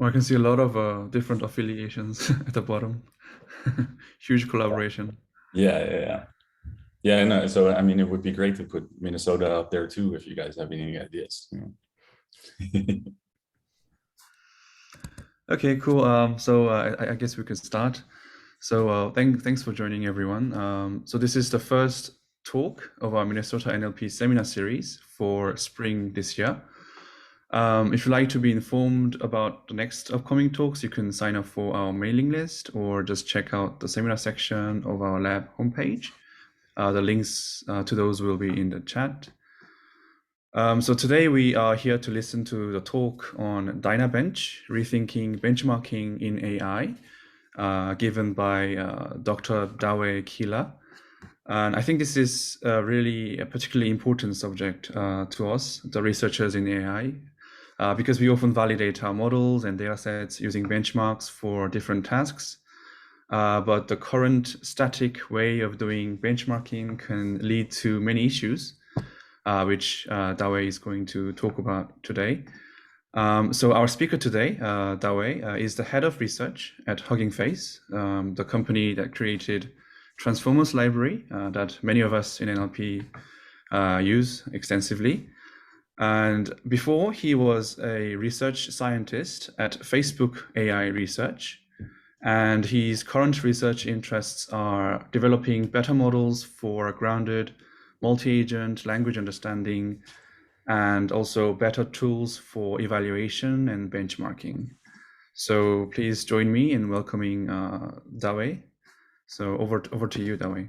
Well, I can see a lot of different affiliations at the bottom. Huge collaboration. Yeah, yeah, yeah. Yeah, no, so I mean, it would be great to put Minnesota out there too if you guys have any ideas. Okay, cool. So I guess we can start. So thanks for joining, everyone. So this is the first talk of our Minnesota NLP seminar series for spring this year. If you'd like to be informed about the next upcoming talks, you can sign up for our mailing list or just check out the seminar section of our lab homepage. The links to those will be in the chat. So today we are here to listen to the talk on Dynabench, Rethinking Benchmarking in AI, given by Dr. Douwe Kiela. And I think this is really a particularly important subject to us, the researchers in AI, because we often validate our models and data sets using benchmarks for different tasks. But the current static way of doing benchmarking can lead to many issues, which Douwe is going to talk about today. So our speaker today, Douwe, is the head of research at Hugging Face, the company that created Transformers library that many of us in NLP use extensively. And before, he was a research scientist at Facebook AI Research. And his current research interests are developing better models for grounded multi-agent language understanding, and also better tools for evaluation and benchmarking. So please join me in welcoming Douwe. So over to you, Douwe.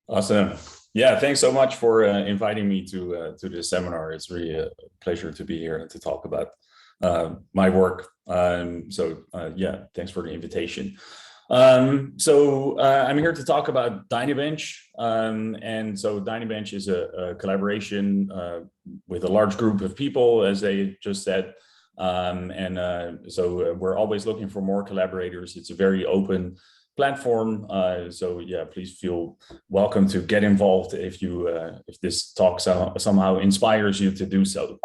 Awesome. Yeah, thanks so much for inviting me to this seminar. It's really a pleasure to be here to talk about my work. Yeah, thanks for the invitation. I'm here to talk about Dynabench. And so Dynabench is a collaboration with a large group of people, as they just said. So we're always looking for more collaborators. It's a very open platform. So yeah, please feel welcome to get involved if this talk somehow inspires you to do so.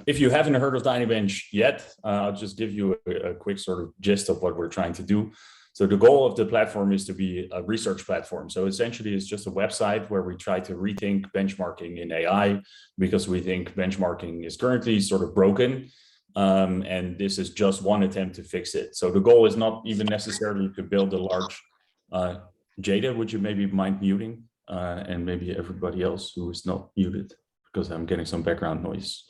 If you haven't heard of Dynabench yet, I'll just give you a quick sort of gist of what we're trying to do. So the goal of the platform is to be a research platform. So essentially it's just a website where we try to rethink benchmarking in AI, because we think benchmarking is currently sort of broken. And this is just one attempt to fix it. So the goal is not even necessarily to build a large, Jada, would you maybe mind muting? And maybe everybody else who is not muted, because I'm getting some background noise.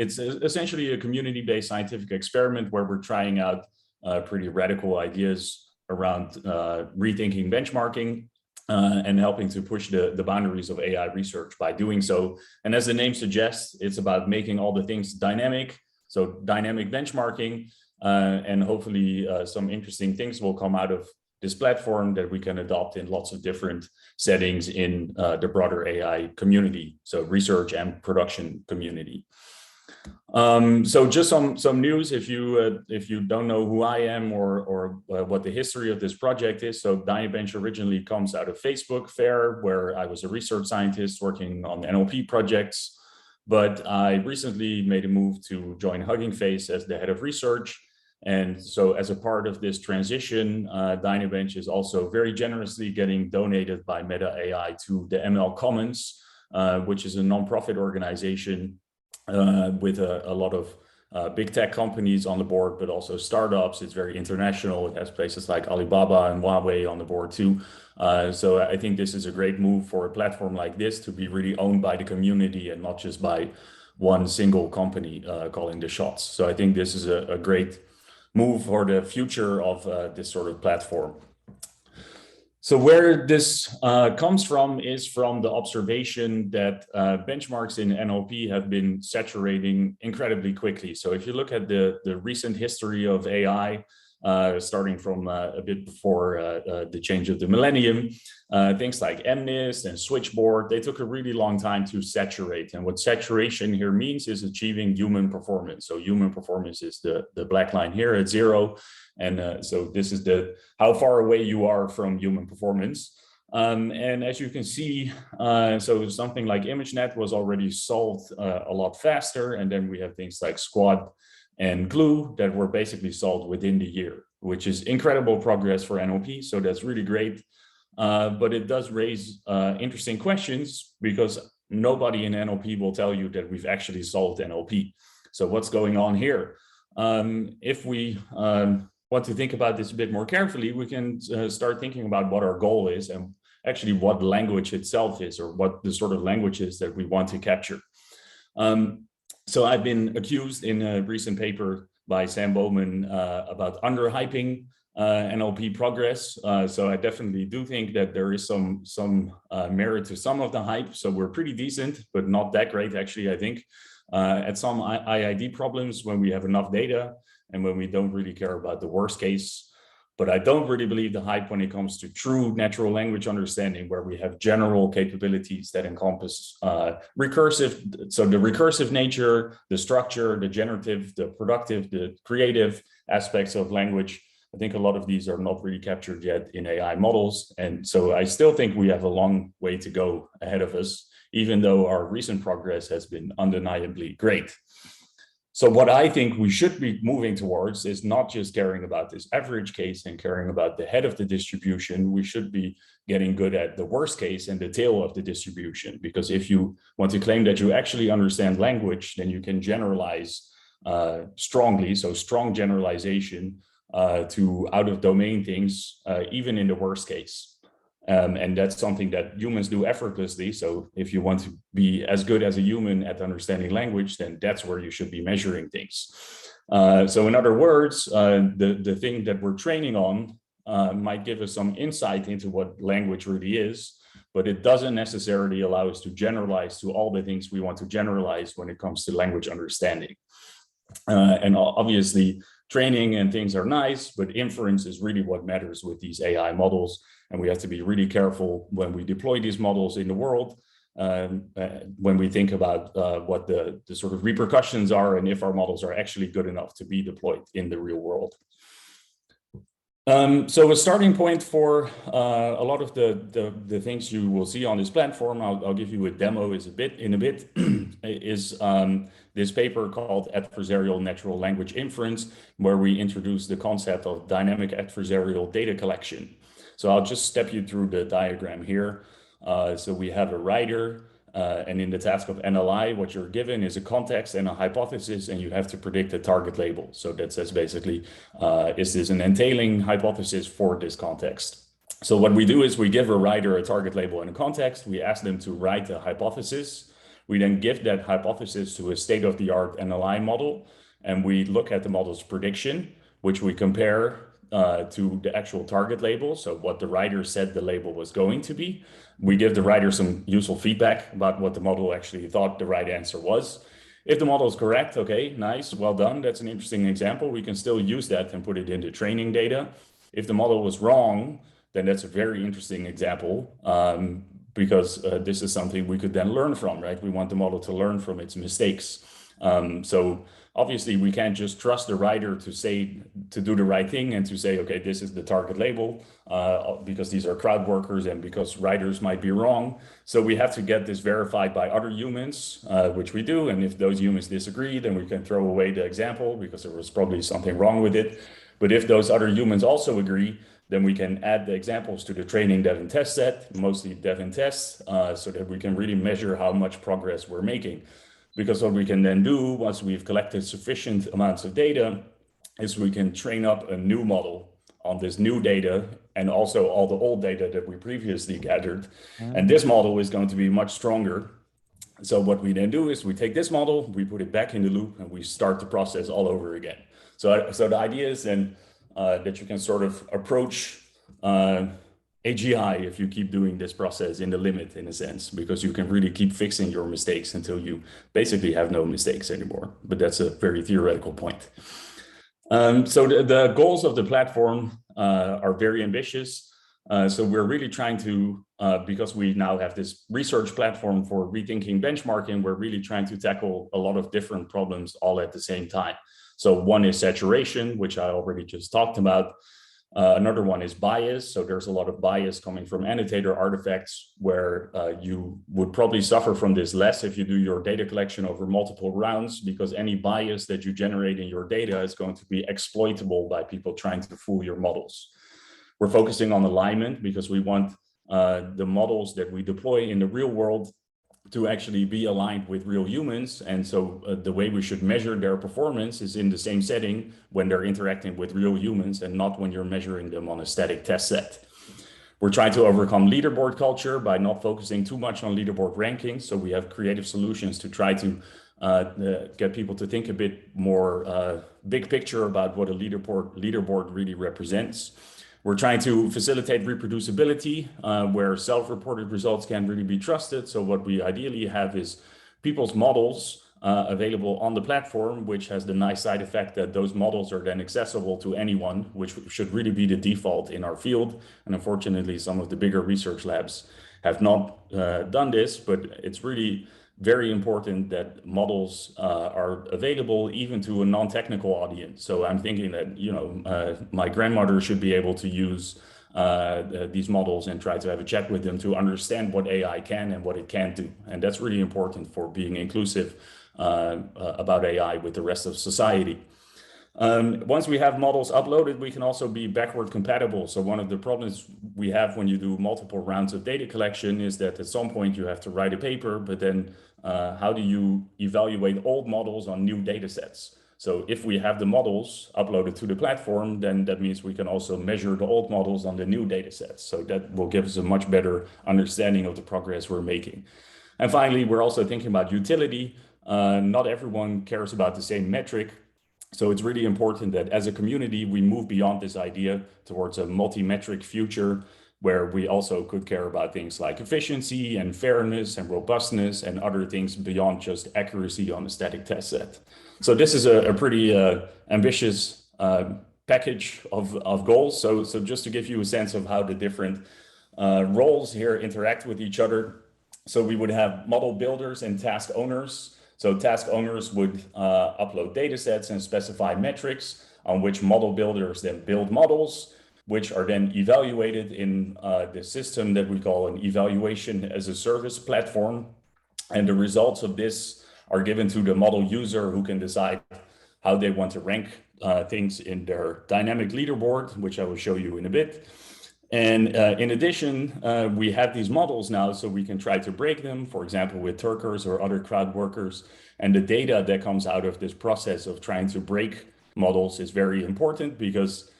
It's essentially a community-based scientific experiment where we're trying out pretty radical ideas around rethinking benchmarking and helping to push the boundaries of AI research by doing so. And as the name suggests, it's about making all the things dynamic. So dynamic benchmarking, and hopefully some interesting things will come out of this platform that we can adopt in lots of different settings in the broader AI community, so research and production community. So just some news if you don't know who I am or what the history of this project is. So Dynabench originally comes out of Facebook Fair, where I was a research scientist working on NLP projects, but I recently made a move to join Hugging Face as the head of research. And so as a part of this transition, Dynabench is also very generously getting donated by Meta AI to the ML Commons, which is a nonprofit organization with a lot of big tech companies on the board, but also startups. It's very international. It has places like Alibaba and Huawei on the board too. So I think this is a great move for a platform like this to be really owned by the community and not just by one single company calling the shots. So I think this is a great move for the future of this sort of platform. So where this comes from is from the observation that benchmarks in NLP have been saturating incredibly quickly. So if you look at the recent history of AI, starting from a bit before the change of the millennium, things like MNIST and Switchboard, they took a really long time to saturate. And what saturation here means is achieving human performance. So human performance is the black line here at 0. And so this is how far away you are from human performance. And as you can see, so something like ImageNet was already solved a lot faster. And then we have things like Squad and Glue that were basically solved within the year, which is incredible progress for NLP. So that's really great. But it does raise interesting questions, because nobody in NLP will tell you that we've actually solved NLP. So what's going on here? If we want to think about this a bit more carefully, we can start thinking about what our goal is and actually what language itself is, or what the sort of language is that we want to capture. So I've been accused in a recent paper by Sam Bowman about underhyping NLP progress. So I definitely do think that there is some merit to some of the hype. So we're pretty decent, but not that great, actually, I think, at some IID problems when we have enough data and when we don't really care about the worst case. But I don't really believe the hype when it comes to true natural language understanding, where we have general capabilities that encompass recursive. So the recursive nature, the structure, the generative, the productive, the creative aspects of language. I think a lot of these are not really captured yet in AI models. And so I still think we have a long way to go ahead of us, even though our recent progress has been undeniably great. So what I think we should be moving towards is not just caring about this average case and caring about the head of the distribution. We should be getting good at the worst case and the tail of the distribution, because if you want to claim that you actually understand language, then you can generalize strongly, so strong generalization to out-of-domain things, even in the worst case. And that's something that humans do effortlessly. So if you want to be as good as a human at understanding language, then that's where you should be measuring things. So in other words, the thing that we're training on might give us some insight into what language really is, but it doesn't necessarily allow us to generalize to all the things we want to generalize when it comes to language understanding. And obviously, training and things are nice, but inference is really what matters with these AI models. And we have to be really careful when we deploy these models in the world, when we think about what the sort of repercussions are, and if our models are actually good enough to be deployed in the real world. So a starting point for a lot of the things you will see on this platform, I'll give you a demo is is this paper called Adversarial Natural Language Inference, where we introduce the concept of dynamic adversarial data collection. So I'll just step you through the diagram here. So we have a writer, and in the task of NLI, what you're given is a context and a hypothesis, and you have to predict a target label. So that says basically, is this an entailing hypothesis for this context? So what we do is we give a writer a target label and a context. We ask them to write a hypothesis. We then give that hypothesis to a state-of-the-art NLI model, and we look at the model's prediction, which we compare to the actual target label. So what the writer said the label was going to be. We give the writer some useful feedback about what the model actually thought the right answer was. If the model is correct, okay, nice, well done. That's an interesting example. We can still use that and put it into training data. If the model was wrong, then that's a very interesting example, because this is something we could then learn from, right? We want the model to learn from its mistakes. So obviously, we can't just trust the writer to do the right thing and to say, okay, this is the target label, because these are crowd workers and because writers might be wrong. So we have to get this verified by other humans, which we do. And if those humans disagree, then we can throw away the example because there was probably something wrong with it. But if those other humans also agree, then we can add the examples to the training dev and test set, mostly dev and test, so that we can really measure how much progress we're making. Because what we can then do once we've collected sufficient amounts of data is we can train up a new model on this new data and also all the old data that we previously gathered. And this model is going to be much stronger. So what we then do is we take this model, we put it back in the loop, and we start the process all over again. So the idea is then that you can sort of approach AGI if you keep doing this process in the limit, in a sense, because you can really keep fixing your mistakes until you basically have no mistakes anymore. But that's a very theoretical point. So the goals of the platform are very ambitious. So we're really trying to, because we now have this research platform for rethinking benchmarking, we're really trying to tackle a lot of different problems all at the same time. So one is saturation, which I already just talked about. Another one is bias. So there's a lot of bias coming from annotator artifacts where you would probably suffer from this less if you do your data collection over multiple rounds, because any bias that you generate in your data is going to be exploitable by people trying to fool your models. We're focusing on alignment because we want the models that we deploy in the real world to actually be aligned with real humans. And so the way we should measure their performance is in the same setting when they're interacting with real humans and not when you're measuring them on a static test set. We're trying to overcome leaderboard culture by not focusing too much on leaderboard rankings. So we have creative solutions to try to get people to think a bit more big picture about what a leaderboard really represents. We're trying to facilitate reproducibility where self-reported results can really be trusted. So what we ideally have is people's models available on the platform, which has the nice side effect that those models are then accessible to anyone, which should really be the default in our field. And unfortunately, some of the bigger research labs have not done this, but it's really very important that models are available even to a non-technical audience. So I'm thinking that, you know, my grandmother should be able to use these models and try to have a chat with them to understand what AI can and what it can't do. And that's really important for being inclusive about AI with the rest of society. Once we have models uploaded, we can also be backward compatible. So one of the problems we have when you do multiple rounds of data collection is that at some point you have to write a paper, but then how do you evaluate old models on new data sets? So if we have the models uploaded to the platform, then that means we can also measure the old models on the new data sets. So that will give us a much better understanding of the progress we're making. And finally, we're also thinking about utility. Not everyone cares about the same metric. So it's really important that as a community, we move beyond this idea towards a multi-metric future where we also could care about things like efficiency and fairness and robustness and other things beyond just accuracy on a static test set. So this is a pretty ambitious package of goals. So just to give you a sense of how the different roles here interact with each other. So we would have model builders and task owners. So task owners would upload data sets and specify metrics on which model builders then build models, which are then evaluated in the system that we call an evaluation as a service platform. And the results of this are given to the model user who can decide how they want to rank things in their dynamic leaderboard, which I will show you in a bit. And in addition, we have these models now, so we can try to break them, for example, with Turkers or other crowd workers. And the data that comes out of this process of trying to break models is very important because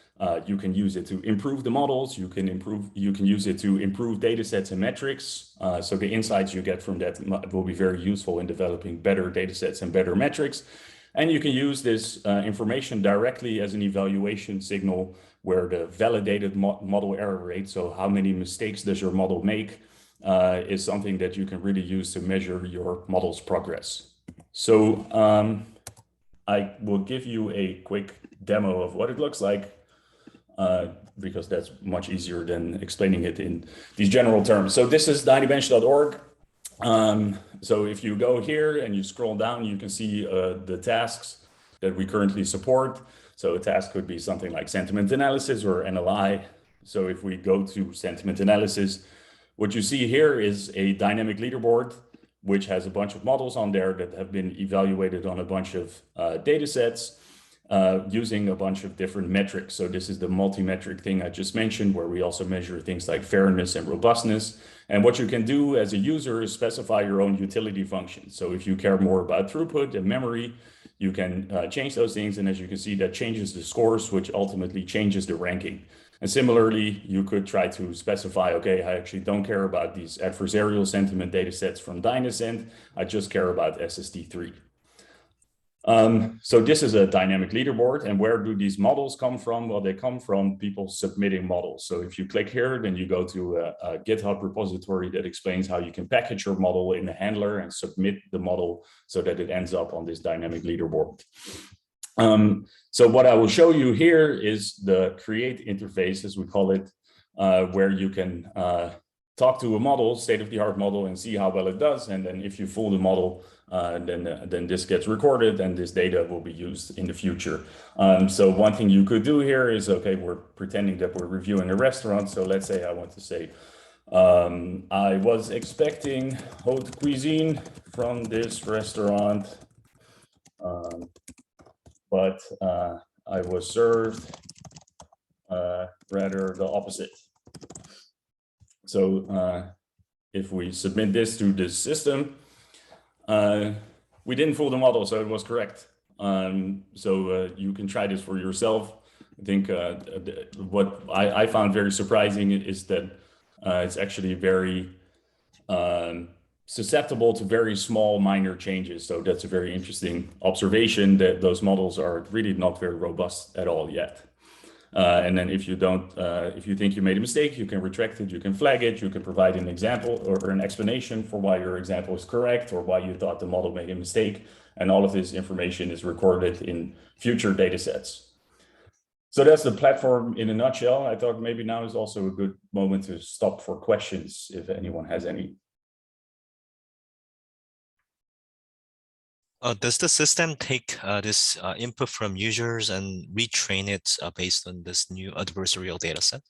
you can use it to improve the models. You can use it to improve data sets and metrics. So the insights you get from that will be very useful in developing better data sets and better metrics. And you can use this information directly as an evaluation signal where the validated model error rate, so how many mistakes does your model make, is something that you can really use to measure your model's progress. So I will give you a quick demo of what it looks like, because that's much easier than explaining it in these general terms. So this is dynabench.org. So if you go here and you scroll down, you can see the tasks that we currently support. So a task could be something like sentiment analysis or NLI. So if we go to sentiment analysis, what you see here is a dynamic leaderboard, which has a bunch of models on there that have been evaluated on a bunch of data sets using a bunch of different metrics. So this is the multi-metric thing I just mentioned, where we also measure things like fairness and robustness. And what you can do as a user is specify your own utility functions. So if you care more about throughput and memory, you can change those things. And as you can see, that changes the scores, which ultimately changes the ranking. And similarly, you could try to specify, okay, I actually don't care about these adversarial sentiment data sets from Dynascent. I just care about SSD3. So this is a dynamic leaderboard. And where do these models come from? Well, they come from people submitting models. So if you click here, then you go to a GitHub repository that explains how you can package your model in a handler and submit the model so that it ends up on this dynamic leaderboard. So what I will show you here is the create interface, as we call it, where you can talk to a model, state-of-the-art model, and see how well it does. And then if you fool the model, then this gets recorded and this data will be used in the future. So one thing you could do here is, okay, we're pretending that we're reviewing a restaurant. So let's say I want to say, I was expecting haute cuisine from this restaurant, but I was served rather the opposite. So if we submit this to this system, we didn't fool the model, so it was correct. So you can try this for yourself. I think what I found very surprising is that it's actually very susceptible to very small minor changes. So that's a very interesting observation, that those models are really not very robust at all yet. And then if you don't, if you think you made a mistake, you can retract it, you can flag it, you can provide an example or an explanation for why your example is correct or why you thought the model made a mistake. And all of this information is recorded in future data sets. So that's the platform in a nutshell. I thought maybe now is also a good moment to stop for questions if anyone has any. Does the system take this input from users and retrain it based on this new adversarial data set?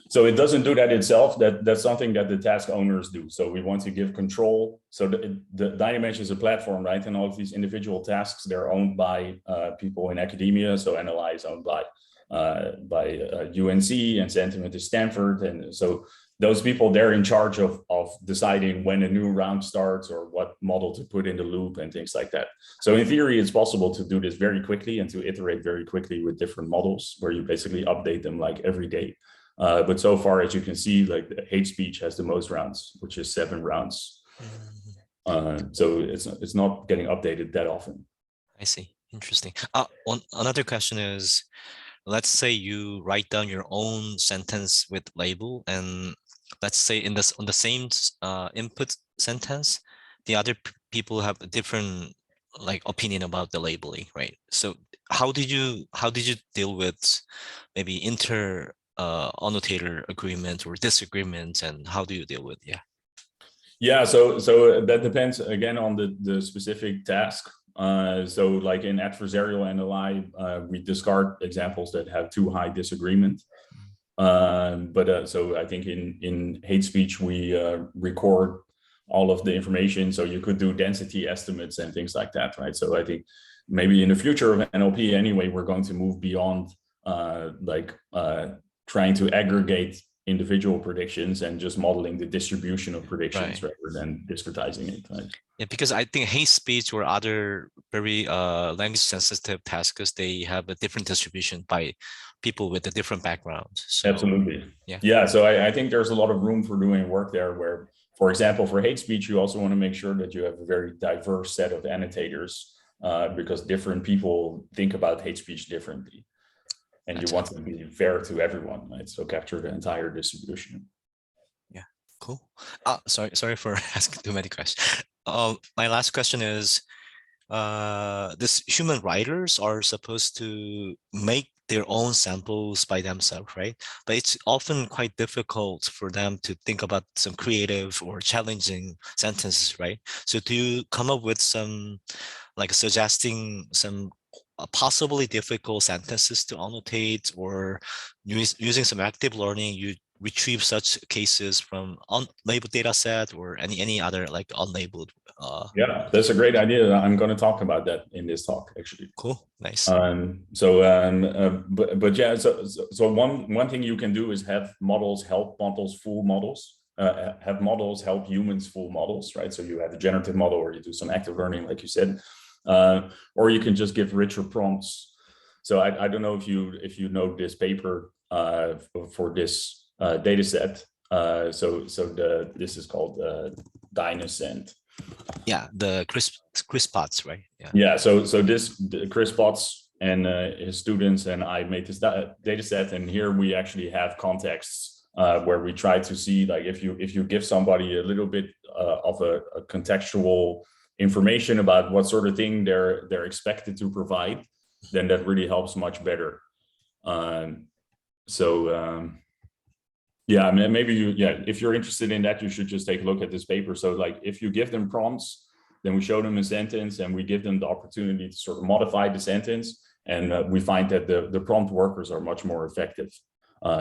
So it doesn't do that itself. That's something that the task owners do. So we want to give control. So the Dynabench is a platform, right? And all of these individual tasks, they're owned by people in academia. So NLI is owned by UNC and Sentiment is Stanford. And so those people, they're in charge of deciding when a new round starts or what model to put in the loop and things like that. So in theory, it's possible to do this very quickly and to iterate very quickly with different models where you basically update them like every day. But so far, as you can see, like the hate speech has the most rounds, which is 7 rounds. So it's not getting updated that often. I see. Interesting. Another question is, let's say you write down your own sentence with label, and let's say on the same input sentence, the other people have a different opinion about the labeling, right? So how did you deal with maybe annotator agreement or disagreement, and how do you deal with so that depends again on the specific task. So like in adversarial NLI, we discard examples that have too high disagreement. So I think in hate speech, we record all of the information. So you could do density estimates and things like that, right? So I think maybe in the future of NLP anyway, we're going to move beyond trying to aggregate individual predictions and just modeling the distribution of predictions rather than discretizing it. Right? Yeah, because I think hate speech or other very language sensitive tasks, they have a different distribution by people with a different background. So, absolutely. Yeah. So I think there's a lot of room for doing work there where, for example, for hate speech, you also want to make sure that you have a very diverse set of annotators because different people think about hate speech differently. And you want to be fair to everyone, right? So capture the entire distribution. Yeah, cool. Sorry for asking too many questions. My last question is, this human writers are supposed to make their own samples by themselves, right? But it's often quite difficult for them to think about some creative or challenging sentences, right? So do you come up with some, suggesting some possibly difficult sentences to annotate, or using some active learning, you retrieve such cases from unlabeled data set or any other unlabeled? Yeah, that's a great idea. I'm going to talk about that in this talk, actually. Cool, nice. So one thing you can do is have models help models fool models. Have models help humans fool models, right? So you have a generative model, or you do some active learning, like you said. Or you can just give richer prompts. So I don't know if you know this paper for this data set. This is called Dynabench. Yeah, the Chris Potts, right? Yeah. So Chris Potts and his students and I made this data set, and here we actually have contexts where we try to see, like, if you give somebody a little bit of a contextual information about what sort of thing they're expected to provide, then that really helps much better. Yeah, I mean, maybe if you're interested in that, you should just take a look at this paper. So like if you give them prompts, then we show them a sentence and we give them the opportunity to sort of modify the sentence. And we find that the prompt workers are much more effective.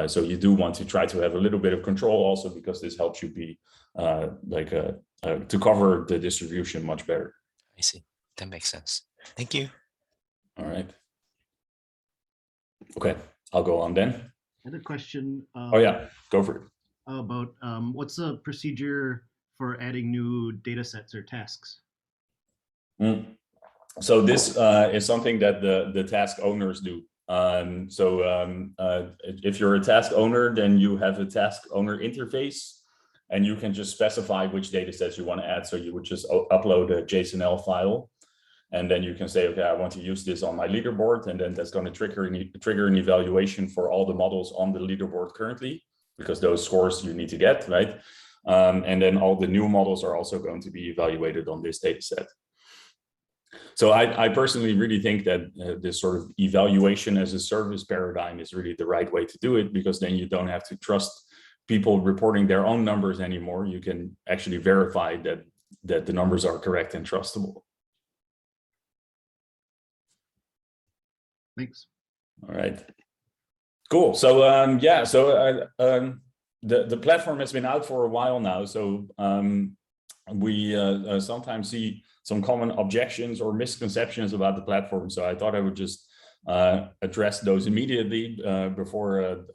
So you do want to try to have a little bit of control also, because this helps you be to cover the distribution much better. I see. That makes sense. Thank you. All right. Okay, I'll go on then. I had a question. Oh yeah, go for it. About what's the procedure for adding new data sets or tasks? So this is something that the task owners do. If you're a task owner, then you have a task owner interface, and you can just specify which data sets you want to add. So you would just upload a JSON-L file, and then you can say, okay, I want to use this on my leaderboard, and then that's going to trigger an evaluation for all the models on the leaderboard currently, because those scores you need to get, right? And then all the new models are also going to be evaluated on this data set. So I personally really think that this sort of evaluation as a service paradigm is really the right way to do it, because then you don't have to trust people reporting their own numbers anymore. You can actually verify that the numbers are correct and trustable. Thanks. All right. Cool. So the platform has been out for a while now. So we sometimes see some common objections or misconceptions about the platform. So I thought I would just address those immediately before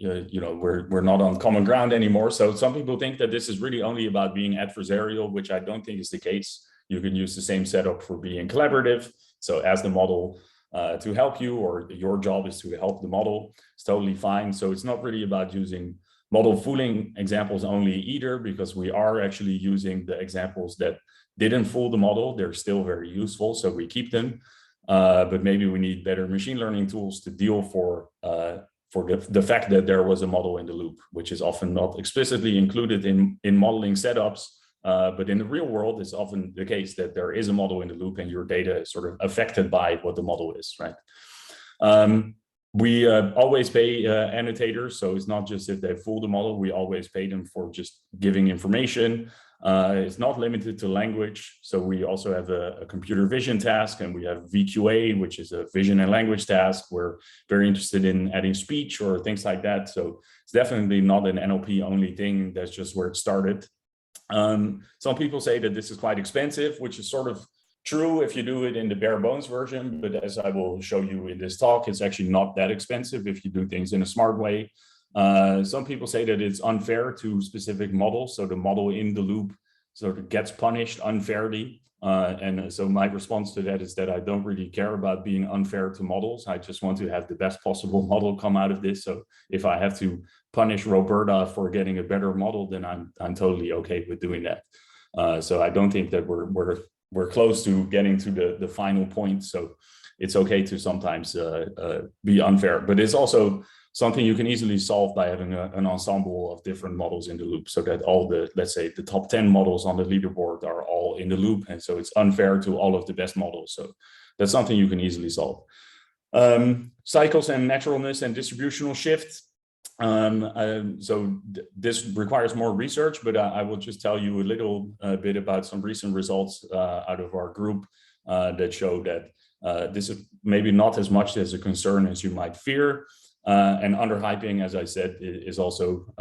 we're not on common ground anymore. So some people think that this is really only about being adversarial, which I don't think is the case. You can use the same setup for being collaborative. So ask the model to help you, or your job is to help the model. It's totally fine. So it's not really about using model fooling examples only either, because we are actually using the examples that didn't fool the model. They're still very useful, so we keep them. But maybe we need better machine learning tools to deal for the fact that there was a model in the loop, which is often not explicitly included in modeling setups. But in the real world, it's often the case that there is a model in the loop and your data is sort of affected by what the model is, right? We always pay annotators, so it's not just if they fool the model, we always pay them for just giving information. It's not limited to language, so we also have a computer vision task, and we have VQA, which is a vision and language task. We're very interested in adding speech or things like that, so it's definitely not an NLP only thing. That's just where it started. Some people say that this is quite expensive, which is sort of true if you do it in the bare bones version, but as I will show you in this talk, it's actually not that expensive if you do things in a smart way. Some people say that it's unfair to specific models, so the model in the loop sort of gets punished unfairly. And so my response to that is that I don't really care about being unfair to models. I just want to have the best possible model come out of this. So if I have to punish Roberta for getting a better model, then I'm totally okay with doing that. So I don't think that we're close to getting to the final point. So it's okay to sometimes be unfair, but it's also something you can easily solve by having an ensemble of different models in the loop, so that all the, let's say, the top 10 models on the leaderboard are all in the loop. And so it's unfair to all of the best models. So that's something you can easily solve. Cycles and naturalness and distributional shift. This requires more research, but I will just tell you a little bit about some recent results out of our group that show that this is maybe not as much as a concern as you might fear. And underhyping, as I said, is also,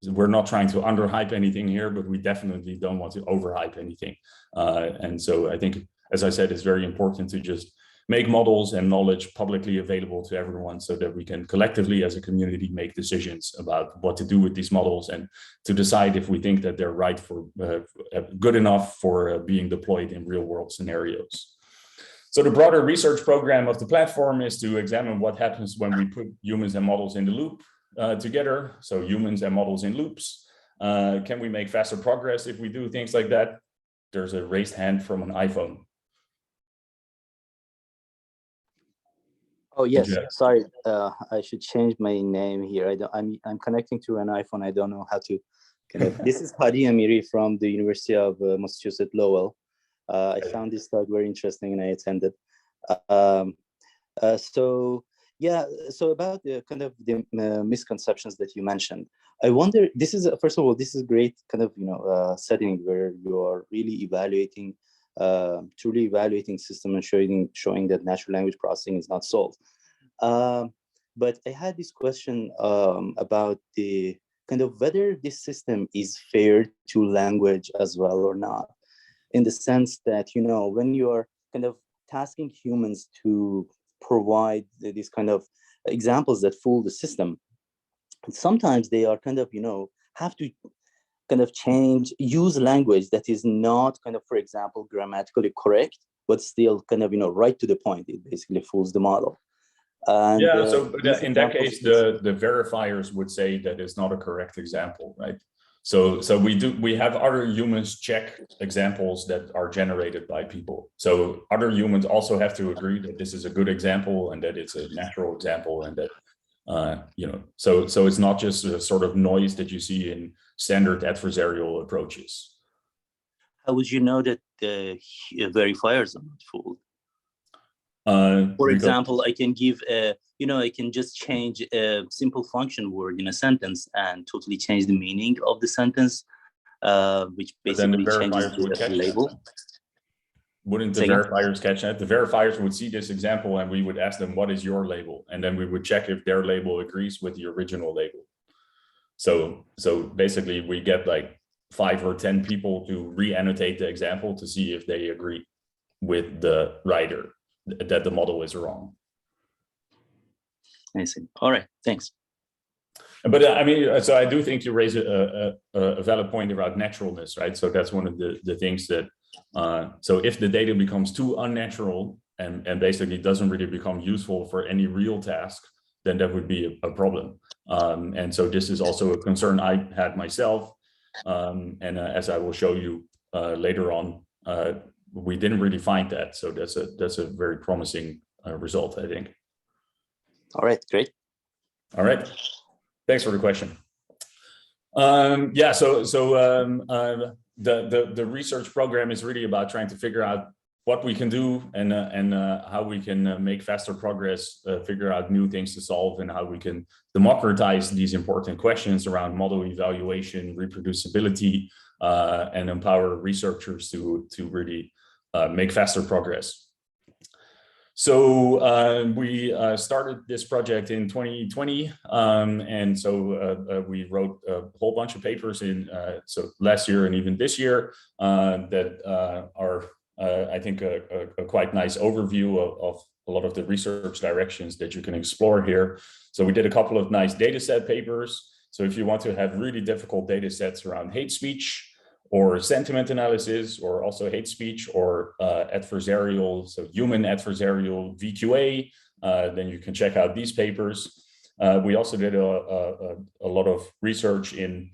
we're not trying to underhype anything here, but we definitely don't want to overhype anything. And so I think, as I said, it's very important to just make models and knowledge publicly available to everyone, so that we can collectively as a community make decisions about what to do with these models, and to decide if we think that they're right for good enough for being deployed in real world scenarios. So the broader research program of the platform is to examine what happens when we put humans and models in the loop together. So humans and models in loops. Can we make faster progress if we do things like that? There's a raised hand from an iPhone. Oh yes, sorry. I should change my name here. I'm connecting to an iPhone. I don't know how to connect. This is Hadi Amiri from the University of Massachusetts Lowell. I found this talk very interesting and I attended. So Yeah, so about the kind of the misconceptions that you mentioned, I wonder, this is, first of all, this is great kind of, setting where you are really evaluating, truly evaluating system and showing that natural language processing is not solved. But I had this question about the kind of whether this system is fair to language as well or not, in the sense that, when you are kind of tasking humans to provide these kind of examples that fool the system, sometimes they are kind of, have to kind of use language that is not kind of, for example, grammatically correct, but still kind of, right to the point. It basically fools the model. And, yeah, so in that case, the verifiers would say that it's not a correct example, right? So we have other humans check examples that are generated by people. So other humans also have to agree that this is a good example and that it's a natural example, and that so it's not just a sort of noise that you see in standard adversarial approaches. How would you know that the verifiers are not fooled? For example, I can give I can just change a simple function word in a sentence and totally change the meaning of the sentence, which basically changes the label. Wouldn't the verifiers catch that? The verifiers would see this example and we would ask them, what is your label? And then we would check if their label agrees with the original label. So basically we get like 5 or 10 people to re-annotate the example to see if they agree with the writer that the model is wrong. I see. All right, thanks. But I mean, so I do think you raise a valid point about naturalness, right? So that's one of the things that, so if the data becomes too unnatural and basically doesn't really become useful for any real task, then that would be a problem. And so this is also a concern I had myself. And as I will show you later on, we didn't really find that. So that's a very promising result, I think. All right, great. All right, thanks for the question. Yeah, so the research program is really about trying to figure out what we can do and how we can make faster progress, figure out new things to solve, and how we can democratize these important questions around model evaluation, reproducibility, and empower researchers to really make faster progress. So we started this project in 2020, and so we wrote a whole bunch of papers in so last year and even this year that are I think a quite nice overview of a lot of the research directions that you can explore here. So we did a couple of nice data set papers. So if you want to have really difficult data sets around hate speech or sentiment analysis, or also hate speech or adversarial, so human adversarial VQA, then you can check out these papers. We also did a lot of research in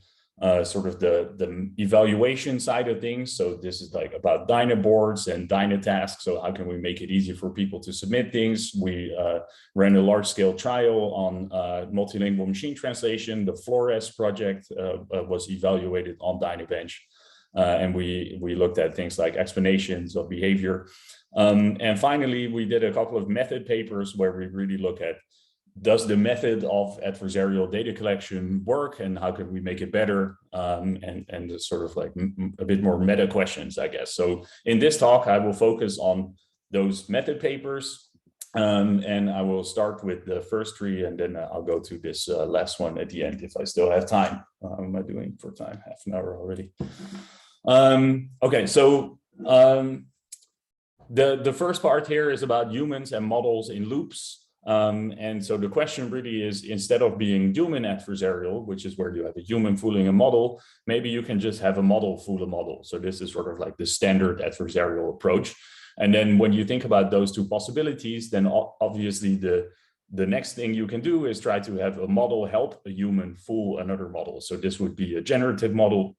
sort of the evaluation side of things. So this is like about Dynaboards and Dynatasks. So how can we make it easy for people to submit things? We ran a large-scale trial on multilingual machine translation. The Flores project was evaluated on Dynabench. And we looked at things like explanations of behavior. And finally, we did a couple of method papers where we really look at, does the method of adversarial data collection work, and how can we make it better? And sort of like a bit more meta questions, I guess. So in this talk, I will focus on those method papers. And I will start with the first 3, and then I'll go to this last one at the end if I still have time. How am I doing for time? Half an hour already. Okay, so the first part here is about humans and models in loops. And so the question really is, instead of being human adversarial, which is where you have a human fooling a model, maybe you can just have a model fool a model. So this is sort of like the standard adversarial approach. And then when you think about those 2 possibilities, then obviously the next thing you can do is try to have a model help a human fool another model. So this would be a generative model,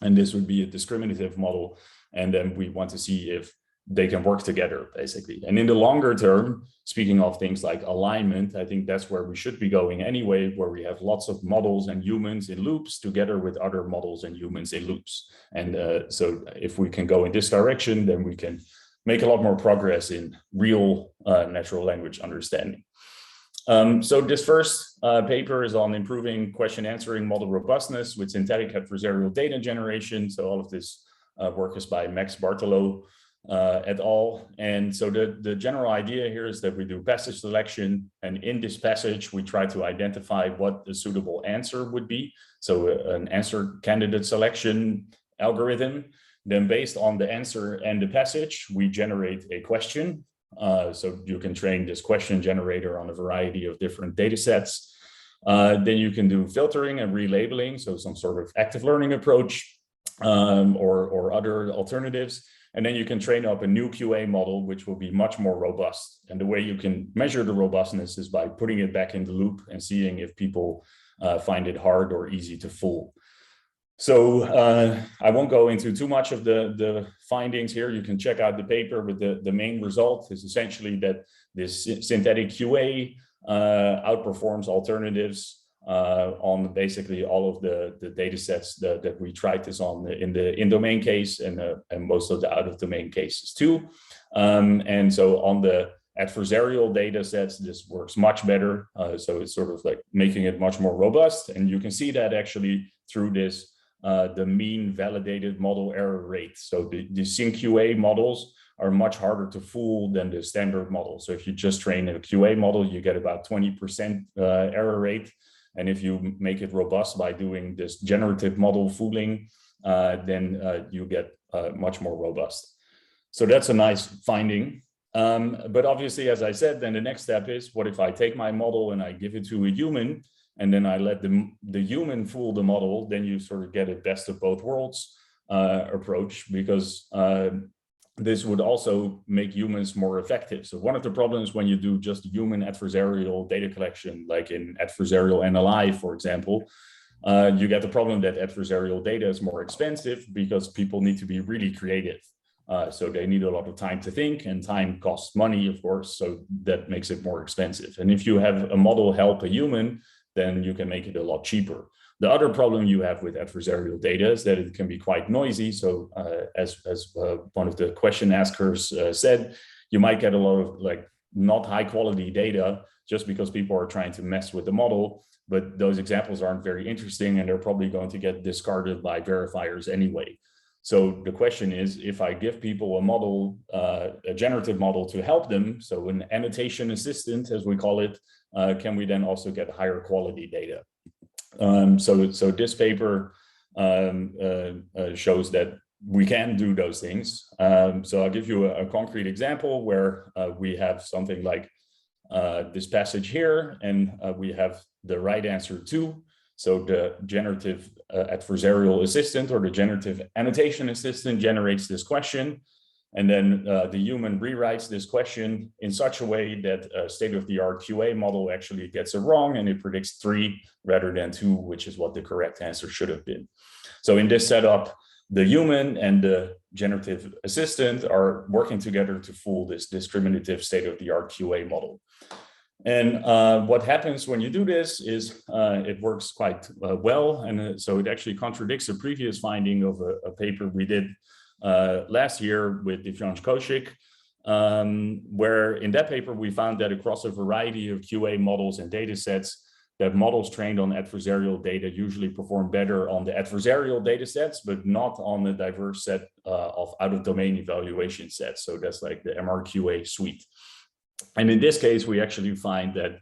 and this would be a discriminative model. And then we want to see if they can work together, basically. And in the longer term, speaking of things like alignment, I think that's where we should be going anyway, where we have lots of models and humans in loops together with other models and humans in loops. And so if we can go in this direction, then we can make a lot more progress in real natural language understanding. So this first paper is on improving question answering model robustness with synthetic adversarial data generation. So all of this work is by Max Bartolo et al. And so the general idea here is that we do passage selection, and in this passage, we try to identify what the suitable answer would be. So an answer candidate selection algorithm. Then based on the answer and the passage, we generate a question. So you can train this question generator on a variety of different data sets. Then you can do filtering and relabeling, so some sort of active learning approach or other alternatives. And then you can train up a new QA model, which will be much more robust. And the way you can measure the robustness is by putting it back in the loop and seeing if people find it hard or easy to fool. So I won't go into too much of the findings here. You can check out the paper, but the main result is essentially that this synthetic QA outperforms alternatives on basically all of the data sets that we tried this on in the in-domain case and most of the out-of-domain cases too. And so on the adversarial data sets, this works much better. So it's sort of like making it much more robust. And you can see that actually through this the mean validated model error rate. So the SynQA models are much harder to fool than the standard model. So if you just train a QA model, you get about 20% error rate. And if you make it robust by doing this generative model fooling, then you get much more robust. So that's a nice finding. But obviously, as I said, then the next step is, what if I take my model and I give it to a human, and then I let the human fool the model? Then you sort of get a best of both worlds approach, because this would also make humans more effective. So one of the problems when you do just human adversarial data collection, like in adversarial NLI, for example, you get the problem that adversarial data is more expensive because people need to be really creative. So they need a lot of time to think, and time costs money, of course, so that makes it more expensive. And if you have a model help a human, then you can make it a lot cheaper. The other problem you have with adversarial data is that it can be quite noisy. So as one of the question askers said, you might get a lot of like not high quality data just because people are trying to mess with the model, but those examples aren't very interesting and they're probably going to get discarded by verifiers anyway. So the question is, if I give people a model, a generative model to help them, so an annotation assistant, as we call it, can we then also get higher quality data? So this paper shows that we can do those things. So I'll give you a concrete example where we have something like this passage here, and we have the right answer too. So the generative adversarial assistant or the generative annotation assistant generates this question. And then the human rewrites this question in such a way that a state-of-the-art QA model actually gets it wrong, and it predicts 3 rather than 2, which is what the correct answer should have been. So in this setup, the human and the generative assistant are working together to fool this discriminative state-of-the-art QA model. And what happens when you do this is it works quite well. And so it actually contradicts a previous finding of a paper we did last year with Dynabench Koshik, where in that paper we found that across a variety of QA models and data sets, that models trained on adversarial data usually perform better on the adversarial data sets, but not on the diverse set of out-of-domain evaluation sets. So that's like the MRQA suite. And in this case, we actually find that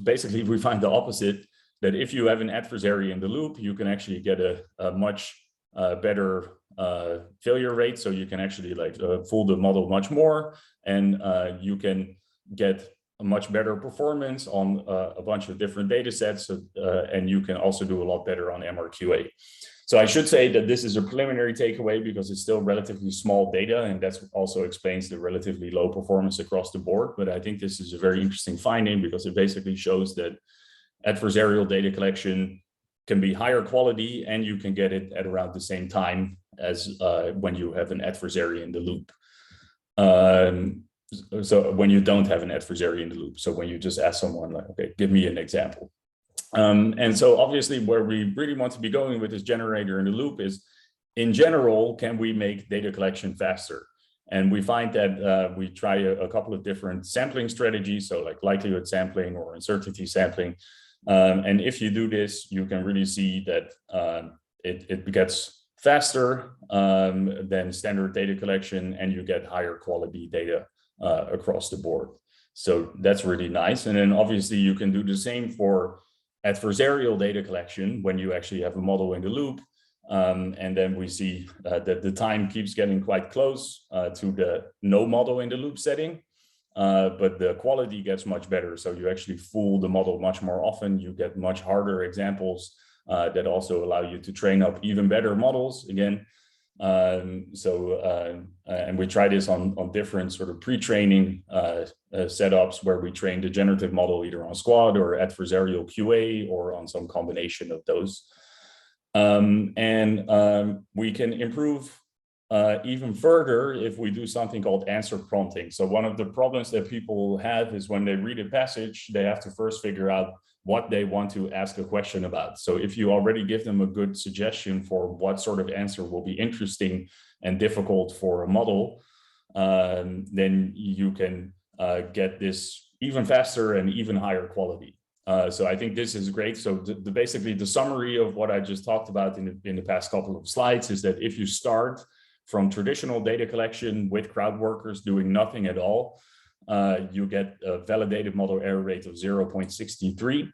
basically we find the opposite, that if you have an adversary in the loop, you can actually get a much better failure rate. So you can actually like fool the model much more, and you can get a much better performance on a bunch of different data sets, and you can also do a lot better on MRQA. So I should say that this is a preliminary takeaway because it's still relatively small data, and that also explains the relatively low performance across the board. But I think this is a very interesting finding because it basically shows that adversarial data collection can be higher quality, and you can get it at around the same time as when you have an adversary in the loop. So when you don't have an adversary in the loop, so when you just ask someone like, okay, give me an example. And so obviously where we really want to be going with this generator in the loop is, in general, can we make data collection faster? And we find that we try a couple of different sampling strategies, so like likelihood sampling or uncertainty sampling. And if you do this, you can really see that it gets faster than standard data collection, and you get higher quality data across the board. So that's really nice. And then obviously you can do the same for adversarial data collection when you actually have a model in the loop. And then we see that the time keeps getting quite close to the no model in the loop setting, but the quality gets much better. So you actually fool the model much more often. You get much harder examples that also allow you to train up even better models again. And we try this on different sort of pre-training setups where we train the generative model either on Squad or adversarial QA or on some combination of those. We can improve even further if we do something called answer prompting. So one of the problems that people have is when they read a passage, they have to first figure out what they want to ask a question about. So if you already give them a good suggestion for what sort of answer will be interesting and difficult for a model, then you can get this even faster and even higher quality. So I think this is great. So basically the summary of what I just talked about in the past couple of slides is that if you start from traditional data collection with crowd workers doing nothing at all, you get a validated model error rate of 0.63.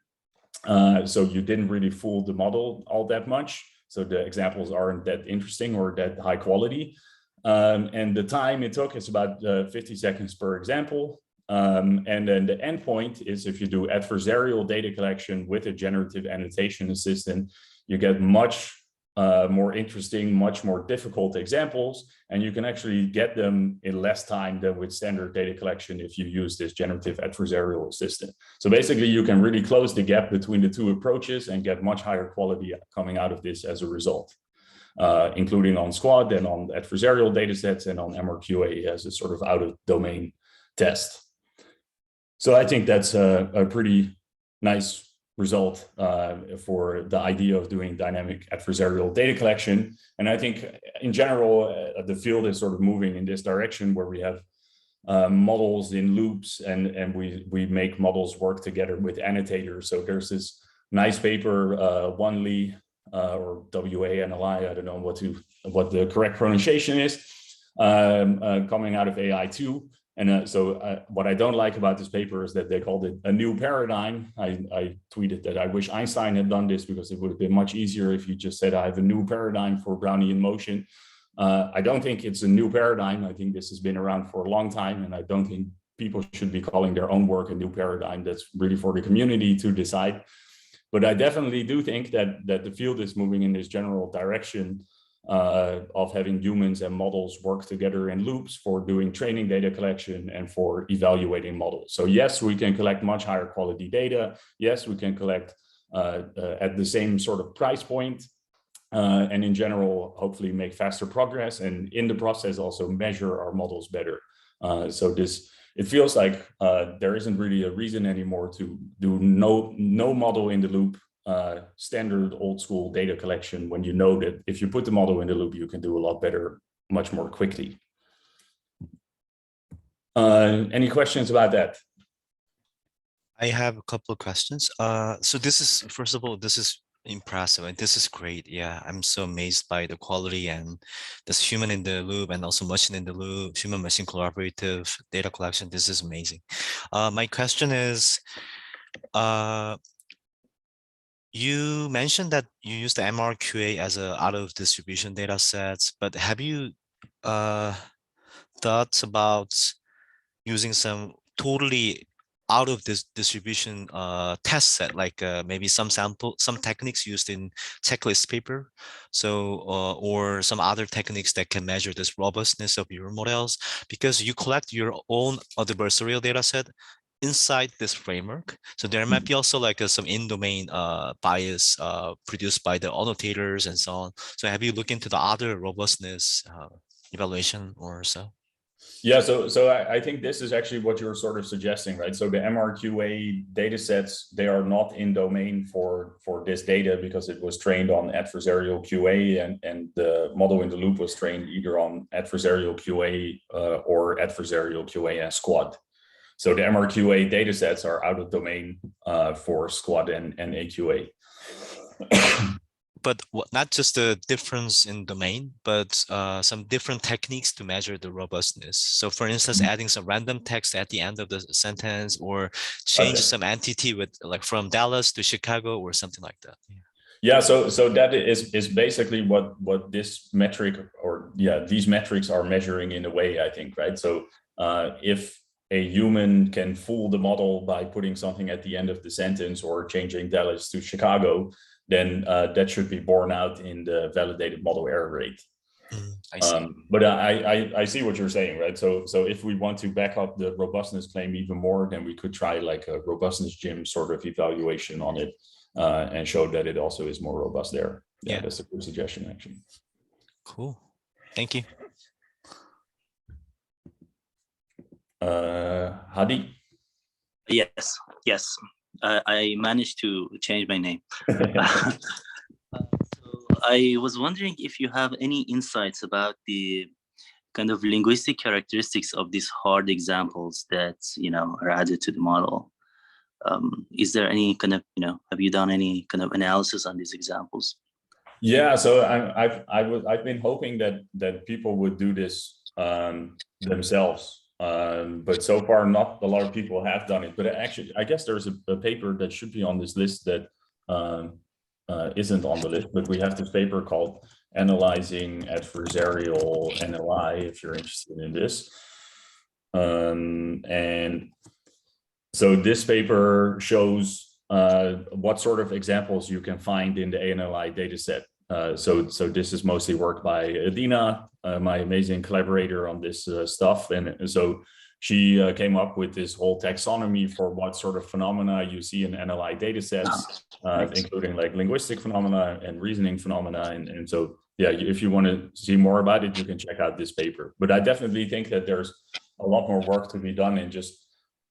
So you didn't really fool the model all that much. So the examples aren't that interesting or that high quality. And the time it took is about 50 seconds per example. And then the endpoint is if you do adversarial data collection with a generative annotation assistant, you get much more interesting, much more difficult examples, and you can actually get them in less time than with standard data collection if you use this generative adversarial assistant. So basically you can really close the gap between the two approaches and get much higher quality coming out of this as a result, including on Squad and on adversarial data sets and on MRQA as a sort of out of domain test. So I think that's a pretty nice result for the idea of doing dynamic adversarial data collection. And I think in general, the field is sort of moving in this direction where we have models in loops and we make models work together with annotators. So there's this nice paper, Wanli or WANLI, I don't know what the correct pronunciation is, coming out of AI2. And what I don't like about this paper is that they called it a new paradigm. I tweeted that I wish Einstein had done this because it would have been much easier if you just said, I have a new paradigm for Brownian motion. I don't think it's a new paradigm. I think this has been around for a long time, and I don't think people should be calling their own work a new paradigm. That's really for the community to decide. But I definitely do think that the field is moving in this general direction of having humans and models work together in loops for doing training data collection and for evaluating models. So yes, we can collect much higher quality data. Yes, we can collect at the same sort of price point. And in general, hopefully make faster progress, and in the process also measure our models better. So it feels like there isn't really a reason anymore to do no model in the loop, standard old school data collection, when you know that if you put the model in the loop, you can do a lot better, much more quickly. Any questions about that? I have a couple of questions. So this is, first of all, this is impressive and this is great. Yeah, I'm so amazed by the quality and this human in the loop and also machine in the loop, human machine collaborative data collection. This is amazing. My question is, you mentioned that you use the MRQA as a out of distribution data sets, but have you thought about using some totally out of this distribution test set, like maybe some techniques used in checklist paper, so or some other techniques that can measure this robustness of your models, because you collect your own adversarial data set inside this framework. So there might be also like some in-domain bias produced by the annotators and so on. So have you looked into the other robustness evaluation or so? Yeah, so I think this is actually what you're sort of suggesting, right? So the MRQA data sets, they are not in domain for this data because it was trained on adversarial QA, and the model in the loop was trained either on adversarial QA or adversarial QA and squad. So the MRQA data sets are out of domain for squad and AQA. But not just the difference in domain, but some different techniques to measure the robustness. So for instance, adding some random text at the end of the sentence, or change some entity with like from Dallas to Chicago or something like that. Yeah, so that is basically what this metric, or these metrics are measuring in a way, I think, right? So if a human can fool the model by putting something at the end of the sentence or changing Dallas to Chicago, then that should be borne out in the validated model error rate. I see. But I see what you're saying, right? So if we want to back up the robustness claim even more, then we could try like a robustness gym sort of evaluation on it and show that it also is more robust there. Yeah, that's a good suggestion, actually. Cool. Thank you. Hadi? Yes. I managed to change my name. So I was wondering if you have any insights about the kind of linguistic characteristics of these hard examples that are added to the model. Is there any kind of have you done any kind of analysis on these examples? Yeah, so I've been hoping that people would do this themselves. But so far, not a lot of people have done it. But actually, I guess there's a paper that should be on this list that isn't on the list. But we have this paper called Analyzing Adversarial NLI, if you're interested in this. And so this paper shows what sort of examples you can find in the ANLI dataset. So this is mostly work by Adina, my amazing collaborator on this stuff. And so she came up with this whole taxonomy for what sort of phenomena you see in NLI data sets, including like linguistic phenomena and reasoning phenomena. And so, yeah, if you want to see more about it, you can check out this paper. But I definitely think that there's a lot more work to be done in just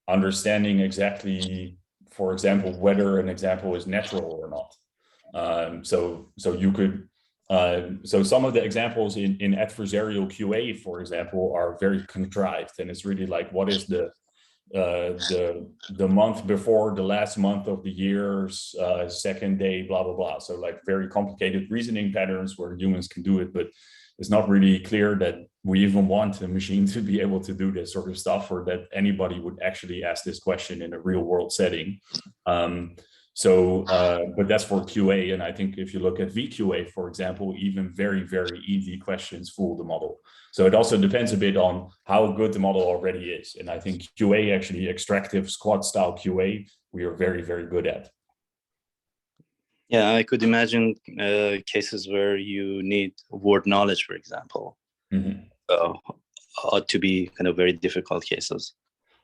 understanding exactly, for example, whether an example is natural or not. So you could, so some of the examples in adversarial QA, for example, are very contrived, and it's really like, what is the month before the last month of the year's second day, blah, blah, blah. So like very complicated reasoning patterns where humans can do it, but it's not really clear that we even want a machine to be able to do this sort of stuff, or that anybody would actually ask this question in a real world setting. But that's for QA. And I think if you look at VQA, for example, even very, very easy questions fool the model. So it also depends a bit on how good the model already is. And I think QA, actually extractive squad style QA, we are very, very good at. Yeah, I could imagine cases where you need word knowledge, for example. Ought to be kind of very difficult cases.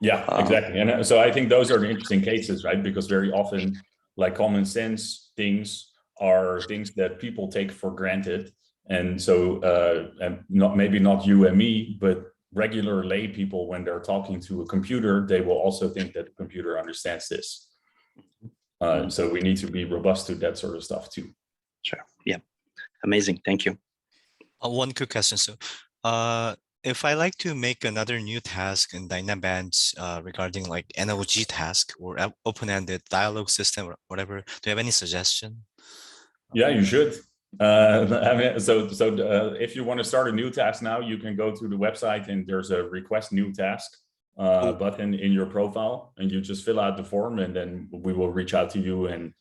Yeah, exactly. And so I think those are the interesting cases, right? Because very often, like common sense things are things that people take for granted. And so and maybe not you and me, but regular lay people, when they're talking to a computer, they will also think that the computer understands this. So we need to be robust to that sort of stuff too. Sure. Yeah. Amazing. Thank you. One quick question. So if I like to make another new task in Dynabench regarding like NOG task or open-ended dialogue system or whatever, do you have any suggestion? Yeah, you should. I mean, so if you want to start a new task now, you can go to the website and there's a request new task button in your profile, and you just fill out the form, and then we will reach out to you and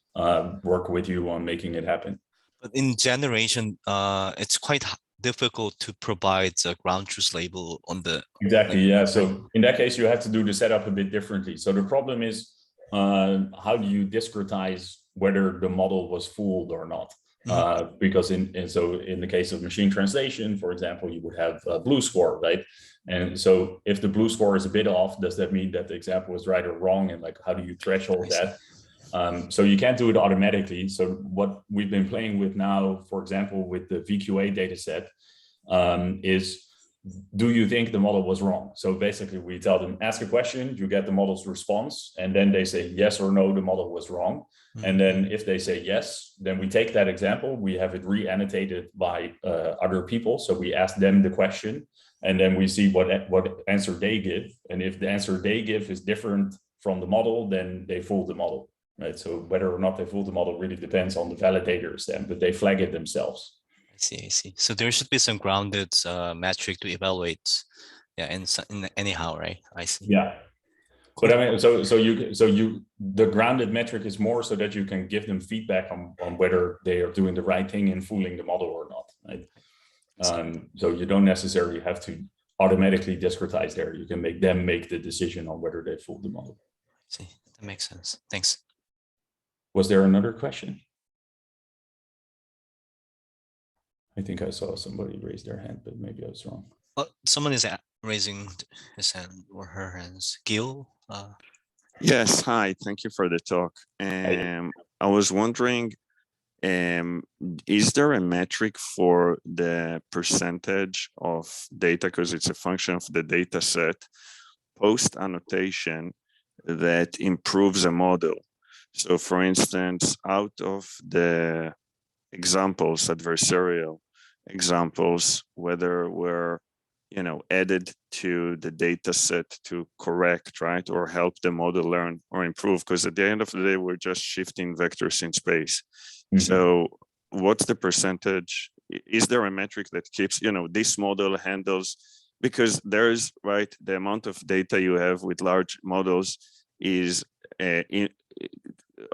work with you on making it happen. But in generation, it's quite difficult to provide a ground truth label on the exactly. Yeah, so in that case you have to do the setup a bit differently. So the problem is how do you discretize whether the model was fooled or not? Because in the case of machine translation, for example, you would have a blue score, right? And so if the blue score is a bit off, does that mean that the example is right or wrong? And like, how do you threshold that? So you can't do it automatically. So what we've been playing with now, for example, with the VQA data set, is do you think the model was wrong? So basically we tell them, ask a question, you get the model's response, and then they say yes or no, the model was wrong. And then if they say yes, then we take that example, we have it re-annotated by other people. So we ask them the question, and then we see what answer they give. And if the answer they give is different from the model, then they fooled the model, right? So whether or not they fooled the model really depends on the validators then, but they flag it themselves. I see. So there should be some grounded metric to evaluate. Yeah, in anyhow, right? I see. Yeah. But I mean, so the grounded metric is more so that you can give them feedback on whether they are doing the right thing and fooling the model or not, right? So you don't necessarily have to automatically discretize there. You can make them make the decision on whether they fooled the model. I see, that makes sense. Thanks. Was there another question? I think I saw somebody raise their hand, but maybe I was wrong. Well, someone is raising his hand or her hands. Gil? Yes, hi, thank you for the talk. I was wondering, is there a metric for the percentage of data, because it's a function of the data set, post annotation that improves a model? So for instance, out of the examples, adversarial examples, whether we're added to the data set to correct, right, or help the model learn or improve, because at the end of the day, we're just shifting vectors in space. So what's the percentage? Is there a metric that keeps, this model handles, because there's, right, the amount of data you have with large models is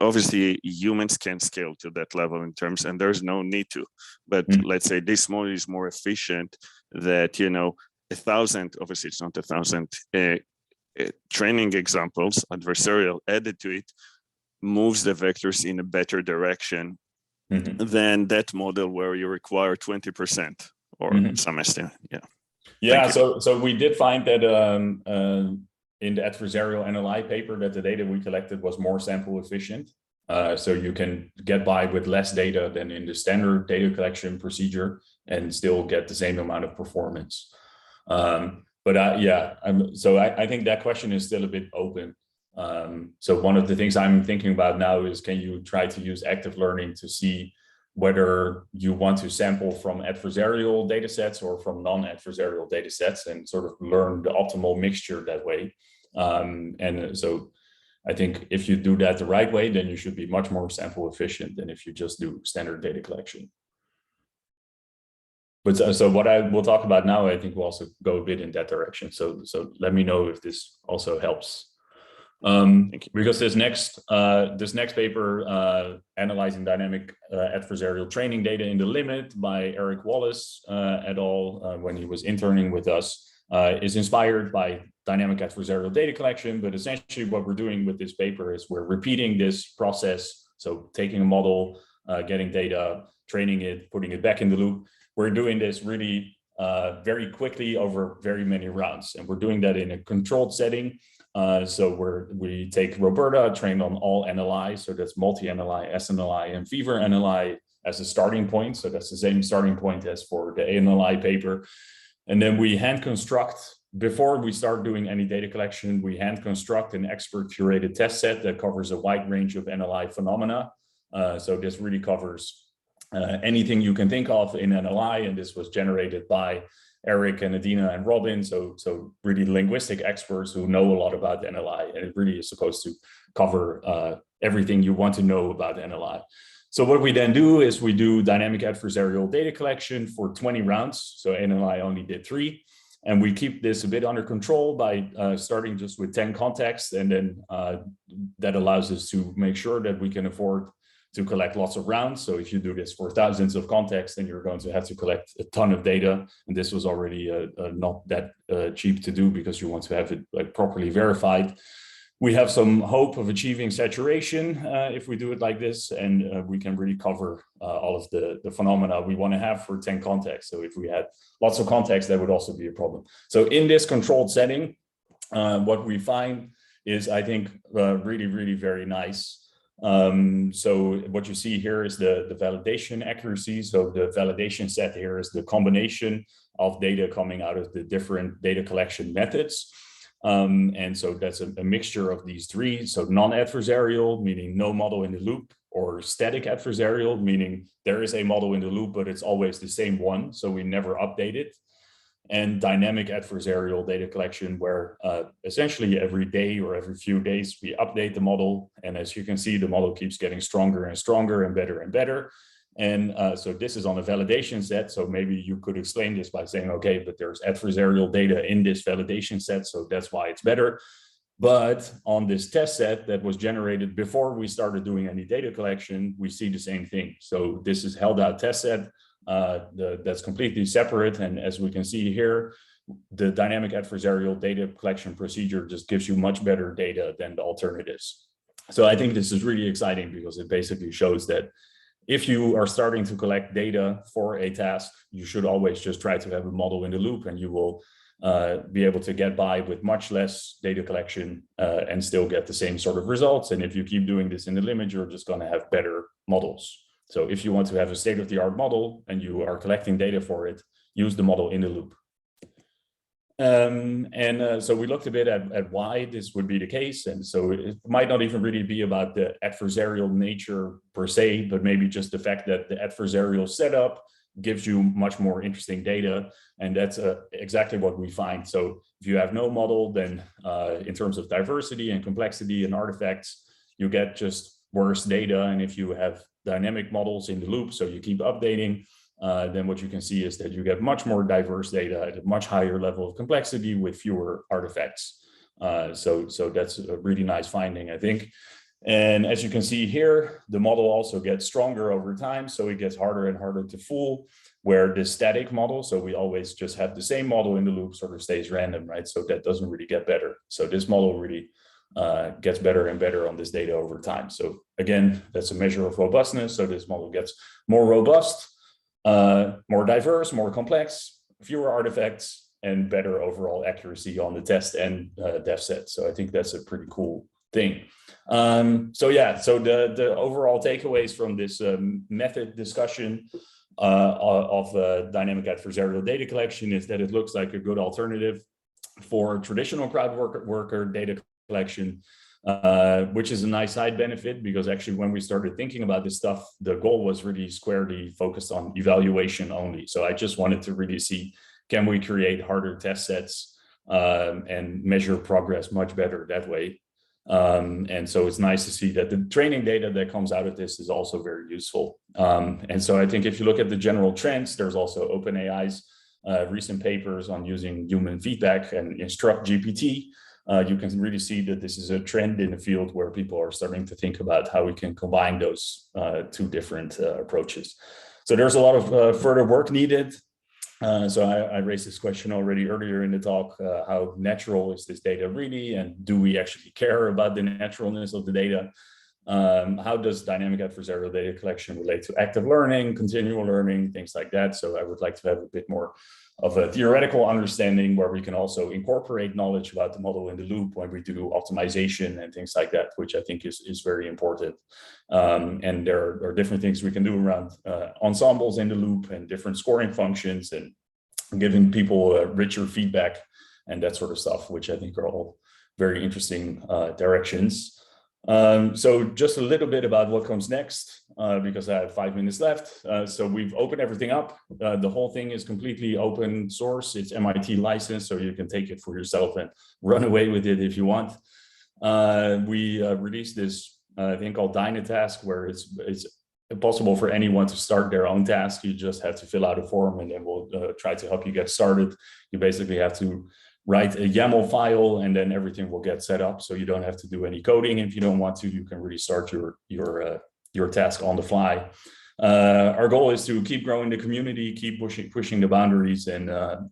obviously humans can't scale to that level in terms, and there's no need to, but let's say this model is more efficient, that 1,000, obviously it's not 1,000 training examples, adversarial added to it, moves the vectors in a better direction than that model where you require 20% or some estimate. Yeah, so we did find that in the adversarial NLI paper that the data we collected was more sample efficient. So you can get by with less data than in the standard data collection procedure and still get the same amount of performance. So I think that question is still a bit open. So one of the things I'm thinking about now is, can you try to use active learning to see whether you want to sample from adversarial data sets or from non-adversarial data sets and sort of learn the optimal mixture that way. And so I think if you do that the right way, then you should be much more sample efficient than if you just do standard data collection. But so what I will talk about now, I think will also go a bit in that direction. So let me know if this also helps. Because this next paper, analyzing dynamic adversarial training data in the limit by Eric Wallace et al. When he was interning with us, is inspired by dynamic adversarial data collection. But essentially what we're doing with this paper is we're repeating this process. So taking a model, getting data, training it, putting it back in the loop. We're doing this really very quickly over very many rounds. And we're doing that in a controlled setting. So we take Roberta, trained on all NLI, so that's multi-NLI, SNLI, and fever NLI as a starting point. So that's the same starting point as for the ANLI paper. And then we hand construct, before we start doing any data collection, we hand construct an expert curated test set that covers a wide range of NLI phenomena. So this really covers anything you can think of in NLI, and this was generated by Eric and Adina and Robin, so really linguistic experts who know a lot about NLI, and it really is supposed to cover everything you want to know about NLI. So what we then do is we do dynamic adversarial data collection for 20 rounds. So NLI only did 3, and we keep this a bit under control by starting just with 10 contexts, and then that allows us to make sure that we can afford to collect lots of rounds. So if you do this for thousands of contexts, then you're going to have to collect a ton of data. And this was already not that cheap to do, because you want to have it properly verified. We have some hope of achieving saturation if we do it like this, and we can really cover all of the phenomena we want to have for 10 contexts. So if we had lots of contexts, that would also be a problem. So in this controlled setting, what we find is, I think, really, really very nice. So what you see here is the validation accuracy. So the validation set here is the combination of data coming out of the different data collection methods. And so that's a mixture of these three. So non-adversarial, meaning no model in the loop, or static adversarial, meaning there is a model in the loop, but it's always the same one, so we never update it. And dynamic adversarial data collection, where essentially every day or every few days we update the model. And as you can see, the model keeps getting stronger and stronger and better and better. And so this is on a validation set. So maybe you could explain this by saying, okay, but there's adversarial data in this validation set, so that's why it's better. But on this test set that was generated before we started doing any data collection, we see the same thing. So this is held out test set that's completely separate. And as we can see here, the dynamic adversarial data collection procedure just gives you much better data than the alternatives. So I think this is really exciting because it basically shows that if you are starting to collect data for a task, you should always just try to have a model in the loop, and you will be able to get by with much less data collection and still get the same sort of results. And if you keep doing this in the limit, you're just going to have better models. So if you want to have a state-of-the-art model and you are collecting data for it, use the model in the loop. So we looked a bit at why this would be the case. And so it might not even really be about the adversarial nature per se, but maybe just the fact that the adversarial setup gives you much more interesting data. And that's exactly what we find. So if you have no model, then in terms of diversity and complexity and artifacts, you get just worse data. And if you have dynamic models in the loop, so you keep updating, then what you can see is that you get much more diverse data at a much higher level of complexity with fewer artifacts. So that's a really nice finding, I think. And as you can see here, the model also gets stronger over time, so it gets harder and harder to fool, where the static model, so we always just have the same model in the loop, sort of stays random, right? So that doesn't really get better. So this model really gets better and better on this data over time. So again, that's a measure of robustness. So this model gets more robust, more diverse, more complex, fewer artifacts, and better overall accuracy on the test and dev set. So I think that's a pretty cool thing. So the overall takeaways from this method discussion of dynamic adversarial data collection is that it looks like a good alternative for traditional crowd worker data collection, which is a nice side benefit, because actually when we started thinking about this stuff, the goal was really squarely focused on evaluation only. So I just wanted to really see, can we create harder test sets and measure progress much better that way? And so it's nice to see that the training data that comes out of this is also very useful. And so I think if you look at the general trends, there's also OpenAI's recent papers on using human feedback and instruct GPT. You can really see that this is a trend in the field where people are starting to think about how we can combine those two different approaches. So there's a lot of further work needed. So I raised this question already earlier in the talk, how natural is this data really, and do we actually care about the naturalness of the data? How does dynamic adversarial data collection relate to active learning, continual learning, things like that? So I would like to have a bit more of a theoretical understanding where we can also incorporate knowledge about the model in the loop when we do optimization and things like that, which I think is very important. And there are different things we can do around ensembles in the loop and different scoring functions and giving people richer feedback and that sort of stuff, which I think are all very interesting directions. So just a little bit about what comes next, because I have 5 minutes left. So we've opened everything up. The whole thing is completely open source. It's MIT licensed, so you can take it for yourself and run away with it if you want. We released this thing called Dynatask, where it's possible for anyone to start their own task. You just have to fill out a form, and then we'll try to help you get started. You basically have to write a YAML file, and then everything will get set up. So you don't have to do any coding if you don't want to. You can really start your task on the fly. Our goal is to keep growing the community, keep pushing the boundaries. And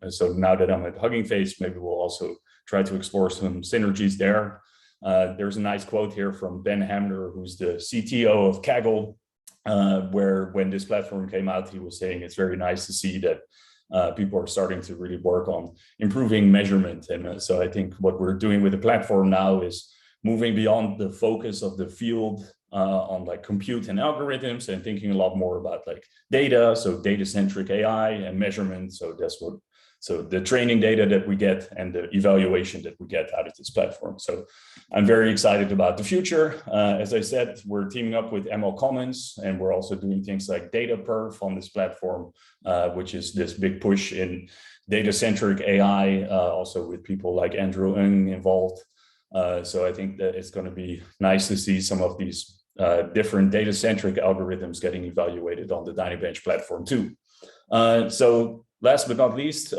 so now that I'm at Hugging Face, maybe we'll also try to explore some synergies there. There's a nice quote here from Ben Hamner, who's the CTO of Kaggle, where when this platform came out, he was saying it's very nice to see that people are starting to really work on improving measurement. And so I think what we're doing with the platform now is moving beyond the focus of the field on like compute and algorithms, and thinking a lot more about like data, so data-centric AI and measurement. So that's what So the training data that we get and the evaluation that we get out of this platform. So I'm very excited about the future. As I said, we're teaming up with ML Commons, and we're also doing things like data perf on this platform, which is this big push in data-centric AI, also with people like Andrew Ng involved. So I think that it's going to be nice to see some of these different data-centric algorithms getting evaluated on the Dynabench platform too. So last but not least,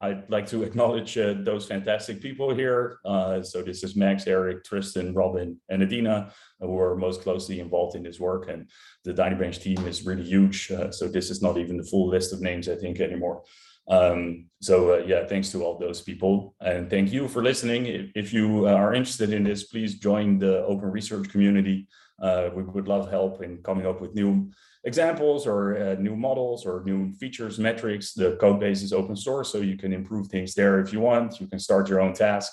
I'd like to acknowledge those fantastic people here. So this is Max, Eric, Tristan, Robin, and Adina, who are most closely involved in this work. And the Dynabench team is really huge. So this is not even the full list of names, I think, anymore. Yeah, thanks to all those people. And thank you for listening. If you are interested in this, please join the open research community. We would love help in coming up with new examples or new models or new features, metrics. The code base is open source, so you can improve things there if you want. You can start your own task.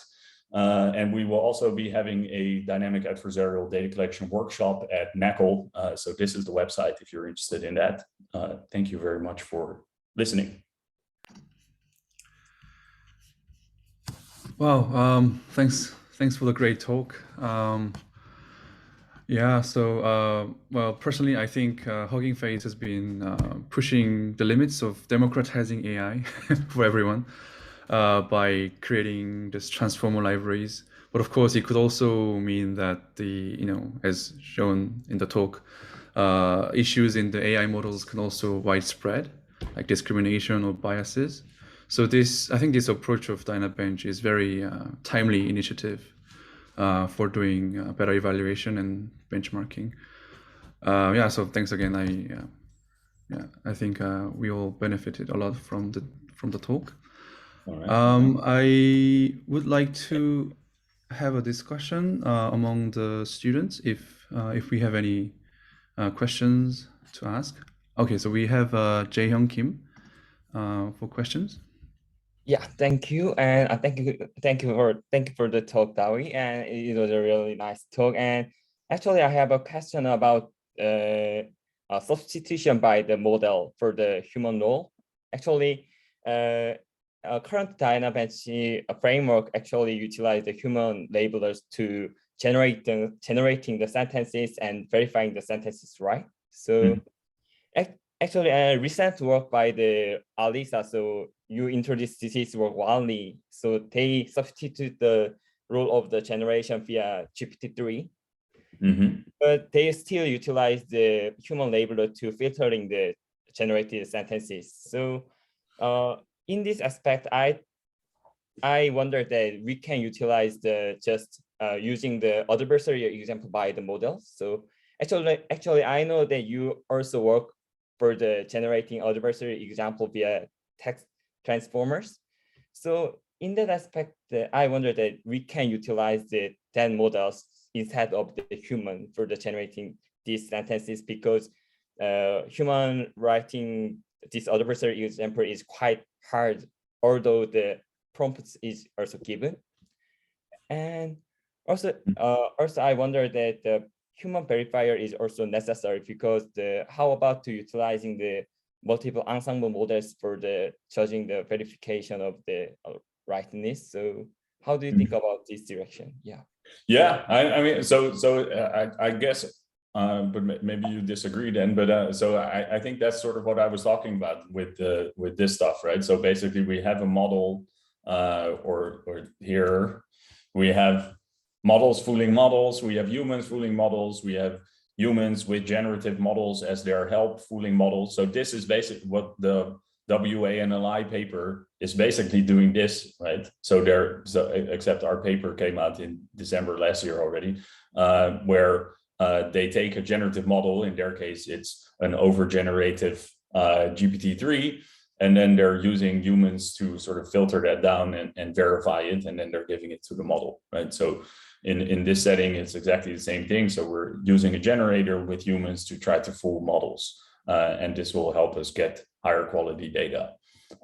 And we will also be having a dynamic adversarial data collection workshop at NACL. So this is the website if you're interested in that. Thank you very much for listening. Wow, thanks for the great talk. Yeah, so well, personally, I think Hugging Face has been pushing the limits of democratizing AI for everyone by creating this transformer libraries. But of course, it could also mean that as shown in the talk, issues in the AI models can also widespread, like discrimination or biases. So I think this approach of Dynabench is very timely initiative for doing better evaluation and benchmarking. Yeah, so thanks again. I think we all benefited a lot from the talk. All right. I would like to have a discussion among the students if we have any questions to ask. Okay, so we have Jae-hyung Kim for questions. Yeah, thank you, and thank you for the talk, Douwe, and it was a really nice talk. And actually, I have a question about substitution by the model for the human role. Actually, current Dynabench framework actually utilize the human labelers to generating the sentences and verifying the sentences, right? So actually, recent work by the Alisa, so you introduced this work widely, so they substitute the role of the generation via GPT-3, but they still utilize the human labeler to filtering the generated sentences. So in this aspect, I wonder that we can utilize the using the adversarial example by the model. So actually, I know that you also work for the generating adversarial example via text transformers. So in that aspect, I wonder that we can utilize the 10 models instead of the human for the generating these sentences, because human writing this adversarial example is quite hard, although the prompt is also given. And also I wonder that the human verifier is also necessary, because how about utilizing the multiple ensemble models for the judging the verification of the rightness? So how do you think about this direction? Yeah, I mean, so I guess, but maybe you disagree then. But so I think that's sort of what I was talking about with this stuff, right? So basically, we have a model, or here we have models fooling models. We have humans fooling models. We have humans with generative models as their help fooling models. So this is basically what the WANLI paper is basically doing this, right? So except our paper came out in December last year already, where they take a generative model. In their case, it's an over-generative GPT-3, and then they're using humans to sort of filter that down and verify it, and then they're giving it to the model, right? So in this setting, it's exactly the same thing. So we're using a generator with humans to try to fool models, and this will help us get higher quality data.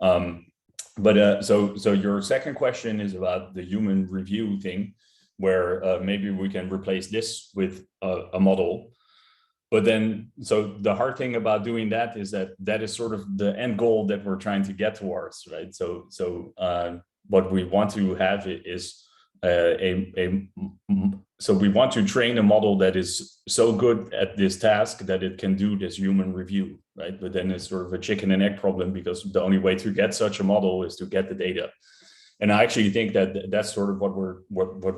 So your second question is about the human review thing, where maybe we can replace this with a model. But then, so the hard thing about doing that is that is sort of the end goal that we're trying to get towards, right? So what we want to have is so we want to train a model that is so good at this task that it can do this human review, right? But then it's sort of a chicken and egg problem, because the only way to get such a model is to get the data. And I actually think that that's sort of what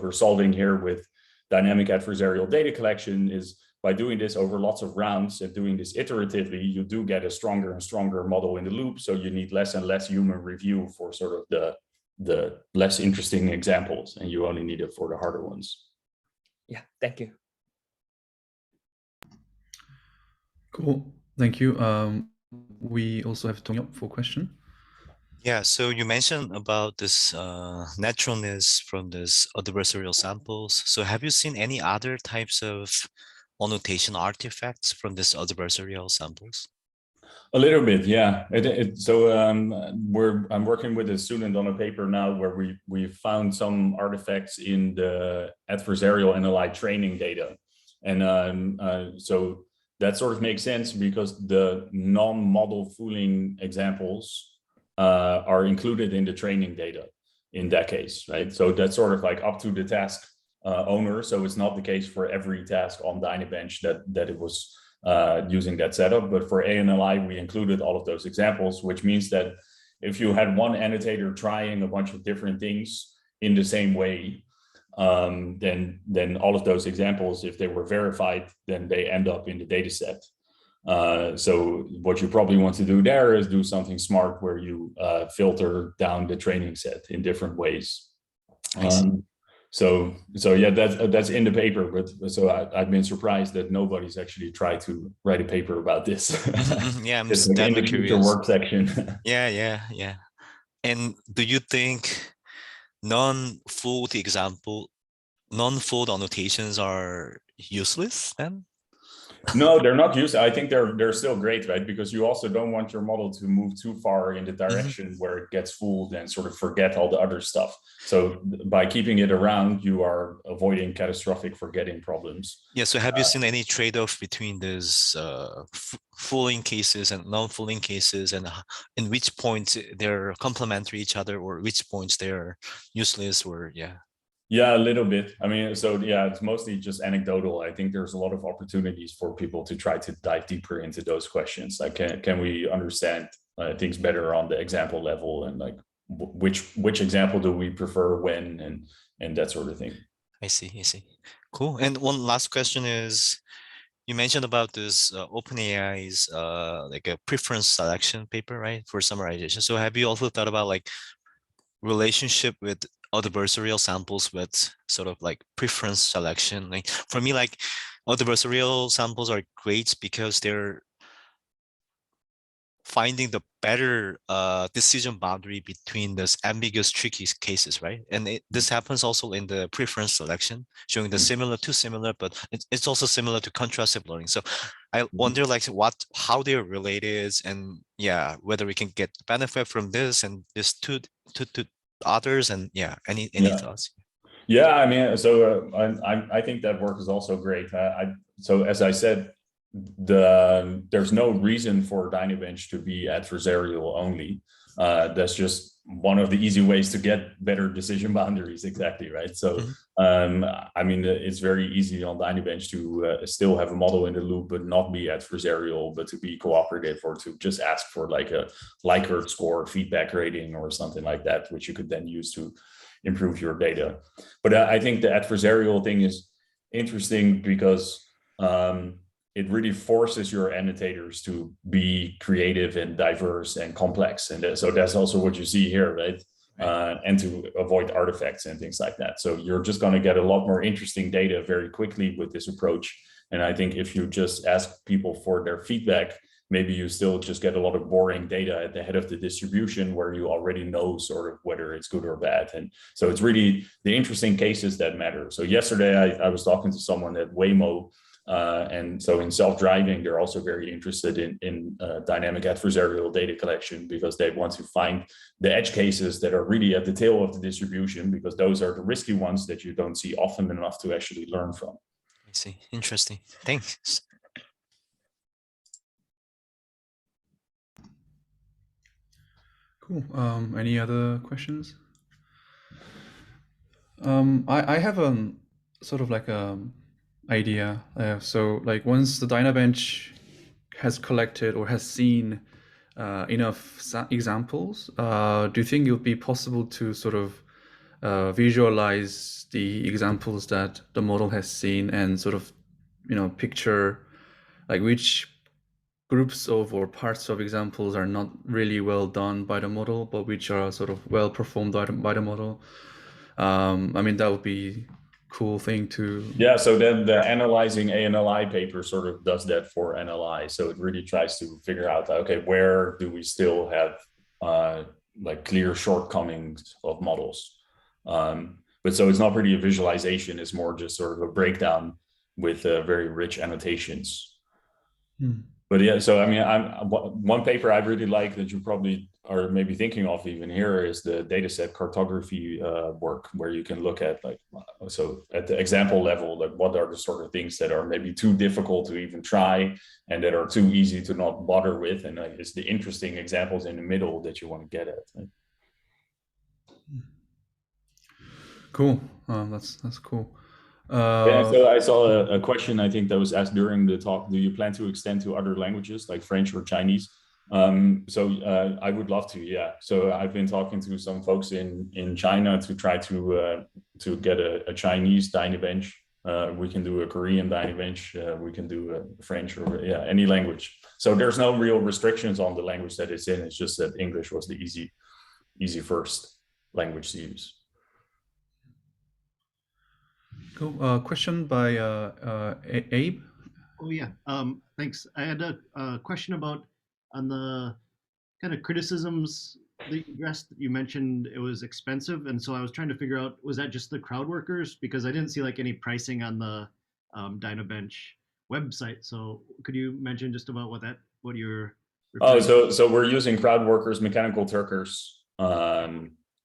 we're solving here with dynamic adversarial data collection. Is by doing this over lots of rounds and doing this iteratively, you do get a stronger and stronger model in the loop. So you need less and less human review for sort of the less interesting examples, and you only need it for the harder ones. Yeah, thank you. Cool, thank you. We also have Tony up for question. Yeah, so you mentioned about this naturalness from this adversarial samples. So have you seen any other types of annotation artifacts from this adversarial samples? A little bit, yeah. I'm working with a student on a paper now where we found some artifacts in the adversarial NLI training data, and so that sort of makes sense because the non-model fooling examples are included in the training data in that case, right? So that's sort of like up to the task owner. So it's not the case for every task on Dynabench that it was using that setup, but for ANLI, we included all of those examples, which means that if you had one annotator trying a bunch of different things in the same way, then all of those examples, if they were verified, then they end up in the data set. So what you probably want to do there is do something smart where you filter down the training set in different ways. So yeah, that's in the paper, but so I've been surprised that nobody's actually tried to write a paper about this. Yeah, I'm it's just like in the curious. future work section. Yeah. And do you think non-fold annotations are useless then? No, they're not used. I think they're still great, right? Because you also don't want your model to move too far in the direction where it gets fooled and sort of forget all the other stuff. So by keeping it around, you are avoiding catastrophic forgetting problems. Yeah, so have you seen any trade-off between these fooling cases and non-fooling cases, and in which points they're complementary each other, or which points they're useless, or yeah? Yeah, a little bit. I mean, so yeah, it's mostly just anecdotal. I think there's a lot of opportunities for people to try to dive deeper into those questions. Like, can we understand things better on the example level, and like which example do we prefer when, and that sort of thing. I see. Cool. And one last question is, you mentioned about this OpenAI's like a preference selection paper, right, for summarization. So have you also thought about like relationship with adversarial samples with sort of like preference selection? Like for me, like adversarial samples are great because they're finding the better decision boundary between those ambiguous tricky cases, right? And this happens also in the preference selection, showing the similar to similar, but it's also similar to contrastive learning. So I wonder like how they're related, and yeah, whether we can get benefit from this and this to others, and yeah, any thoughts? Yeah, I mean, so I think that work is also great. So as I said, there's no reason for Dynabench to be adversarial only. That's just one of the easy ways to get better decision boundaries. Exactly, right? So I mean, it's very easy on Dynabench to still have a model in the loop, but not be adversarial, but to be cooperative, or to just ask for like a Likert score feedback rating or something like that, which you could then use to improve your data. But I think the adversarial thing is interesting because it really forces your annotators to be creative and diverse and complex. And so that's also what you see here, right? And to avoid artifacts and things like that. So you're just going to get a lot more interesting data very quickly with this approach. And I think if you just ask people for their feedback, maybe you still just get a lot of boring data at the head of the distribution where you already know sort of whether it's good or bad. And so it's really the interesting cases that matter. So yesterday I was talking to someone at Waymo, and so in self-driving, they're also very interested in dynamic adversarial data collection, because they want to find the edge cases that are really at the tail of the distribution, because those are the risky ones that you don't see often enough to actually learn from. I see. Interesting. Thanks. Cool. Any other questions? I have a sort of like a idea. So like once the Dynabench has collected or has seen enough examples, do you think it would be possible to sort of visualize the examples that the model has seen and sort of, picture like which groups of or parts of examples are not really well done by the model, but which are sort of well performed by the model? I mean, that would be cool thing to. Yeah, so then the analyzing ANLI paper sort of does that for NLI. So it really tries to figure out, okay, where do we still have like clear shortcomings of models? But so it's not really a visualization, it's more just sort of a breakdown with very rich annotations. But yeah, so I mean, one paper I really like that you probably are maybe thinking of even here is the dataset cartography work, where you can look at like, so at the example level, like what are the sort of things that are maybe too difficult to even try and that are too easy to not bother with, and like, it's the interesting examples in the middle that you want to get at. Right? Cool. That's cool. Yeah, so I saw a question, I think, that was asked during the talk. Do you plan to extend to other languages like French or Chinese? I would love to, yeah. So I've been talking to some folks in China to try to get a Chinese Dynabench. We can do a Korean Dynabench. We can do a French or any language. So there's no real restrictions on the language that it's in. It's just that English was the easy first language to use. Cool. Question by Abe. Oh yeah. Thanks. I had a question about on the kind of criticisms that you addressed. You mentioned it was expensive, and so I was trying to figure out, was that just the crowd workers? Because I didn't see like any pricing on the Dynabench website. So could you mention just about what you're Oh, so we're using crowd workers, mechanical Turkers,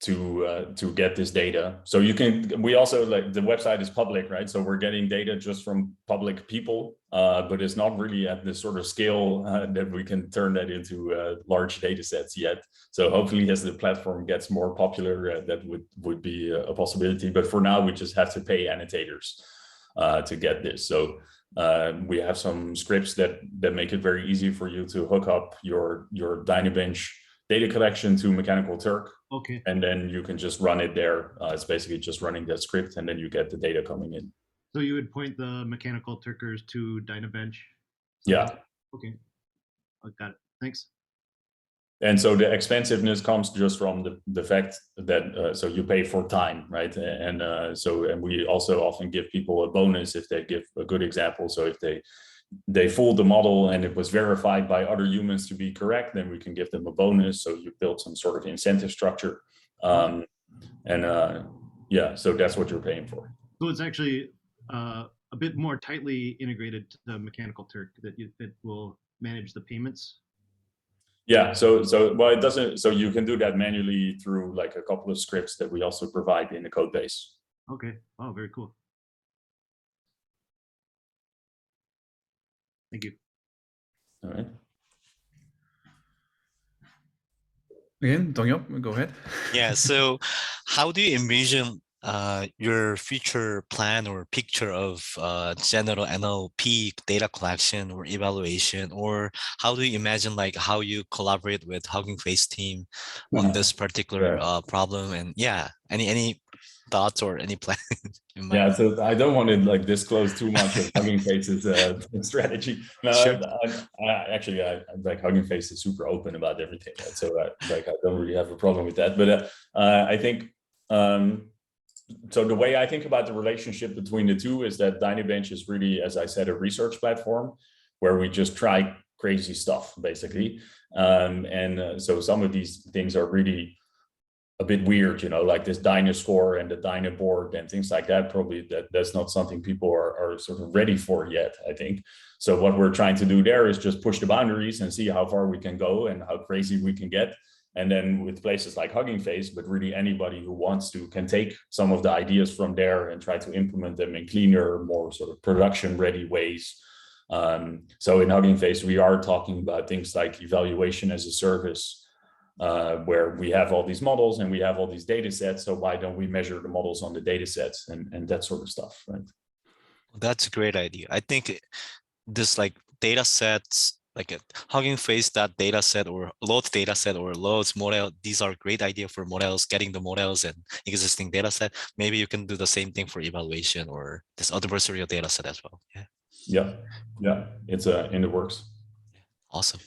to get this data. So we also, like, the website is public, right? So we're getting data just from public people, but it's not really at this sort of scale that we can turn that into large data sets yet. So hopefully as the platform gets more popular, that would be a possibility. But for now, we just have to pay annotators to get this. So we have some scripts that make it very easy for you to hook up your Dynabench data collection to Mechanical Turk. Okay. And then you can just run it there. It's basically just running that script, and then you get the data coming in. So you would point the Mechanical Turkers to Dynabench? Yeah. Okay. I got it. Thanks. And so the expensiveness comes just from the fact that so you pay for time, right? And and we also often give people a bonus if they give a good example. So if they fooled the model and it was verified by other humans to be correct, then we can give them a bonus. So you build some sort of incentive structure. Yeah, so that's what you're paying for. So it's actually a bit more tightly integrated to the Mechanical Turk that will manage the payments. Yeah, well, it doesn't. So you can do that manually through like a couple of scripts that we also provide in the code base. Okay. Oh, very cool. Thank you. All right. Again, Dongyop, go ahead. Yeah. So, how do you envision your future plan or picture of general NLP data collection or evaluation, or how do you imagine like how you collaborate with Hugging Face team on this particular problem? And yeah, any thoughts or any plans? Yeah, so I don't want to like disclose too much of Hugging Face's strategy. No, sure. Actually, I like Hugging Face is super open about everything, right? So I don't really have a problem with that. But I think so the way I think about the relationship between the two is that Dynabench is really, as I said, a research platform where we just try crazy stuff, basically. So some of these things are really a bit weird, like this Dynascore and the Dynaboard and things like that. Probably that's not something people are sort of ready for yet, I think. So what we're trying to do there is just push the boundaries and see how far we can go and how crazy we can get. And then with places like Hugging Face, but really anybody who wants to can take some of the ideas from there and try to implement them in cleaner, more sort of production-ready ways. So in Hugging Face, we are talking about things like evaluation as a service, where we have all these models and we have all these data sets. So why don't we measure the models on the data sets and that sort of stuff, right? That's a great idea. I think this like data sets, like a Hugging Face that data set or load data set or loads model, these are great idea for models, getting the models and existing data set. Maybe you can do the same thing for evaluation or this adversarial data set as well. Yeah. Yeah. It's in the works. Awesome.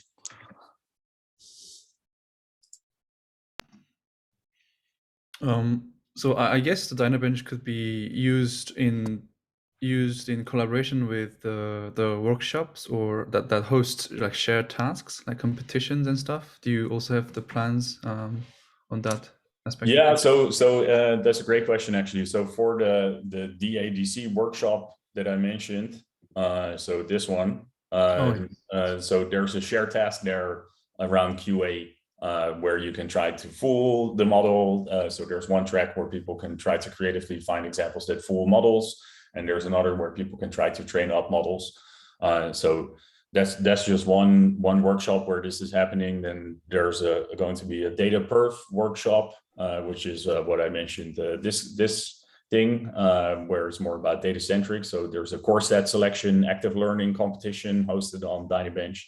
So I guess the Dynabench could be used in collaboration with the workshops or that host like shared tasks like competitions and stuff. Do you also have the plans on that aspect? Yeah, so that's a great question actually. So for the DADC workshop that I mentioned, so this one, so there's a shared task there around QA where you can try to fool the model. So there's one track where people can try to creatively find examples that fool models, and there's another where people can try to train up models. So that's just one workshop where this is happening. Then there's going to be a data perf workshop, which is what I mentioned. This thing where it's more about data centric. So there's a course set selection, active learning competition hosted on Dynabench.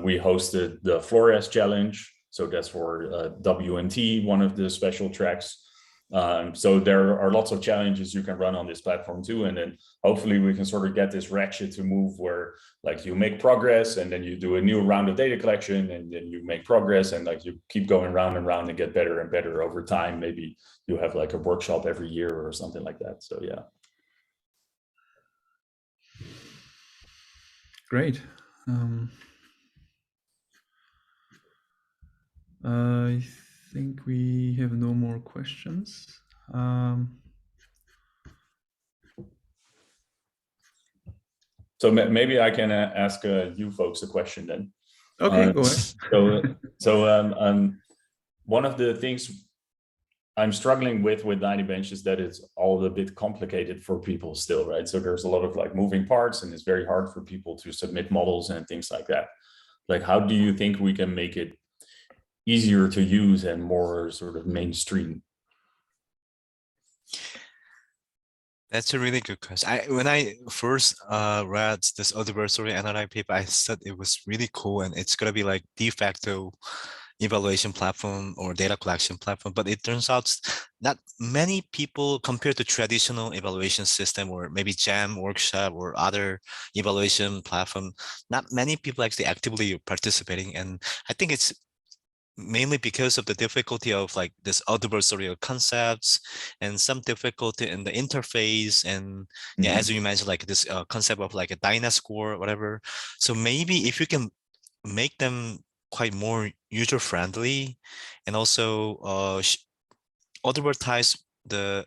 We hosted the Flores challenge. So that's for WNT, one of the special tracks. So there are lots of challenges you can run on this platform too. And then hopefully we can sort of get this ratchet to move where like you make progress and then you do a new round of data collection and then you make progress and like you keep going round and round and get better and better over time. Maybe you have like a workshop every year or something like that. So yeah. Great. I think we have no more questions. So maybe I can ask you folks a question then. Okay, go ahead. So one of the things I'm struggling with Dynabench is that it's all a bit complicated for people still, right? So there's a lot of like moving parts and it's very hard for people to submit models and things like that. Like, how do you think we can make it easier to use and more sort of mainstream? That's a really good question. When I first read this adversarial analytic paper, I said it was really cool and it's gonna be like de facto evaluation platform or data collection platform, but it turns out not many people compared to traditional evaluation system or maybe Jam workshop or other evaluation platform, not many people actually actively participating. And I think it's mainly because of the difficulty of like this adversarial concepts and some difficulty in the interface and yeah, as you mentioned, like this concept of like a Dyna score or whatever. So maybe if you can make them quite more user friendly and also advertise the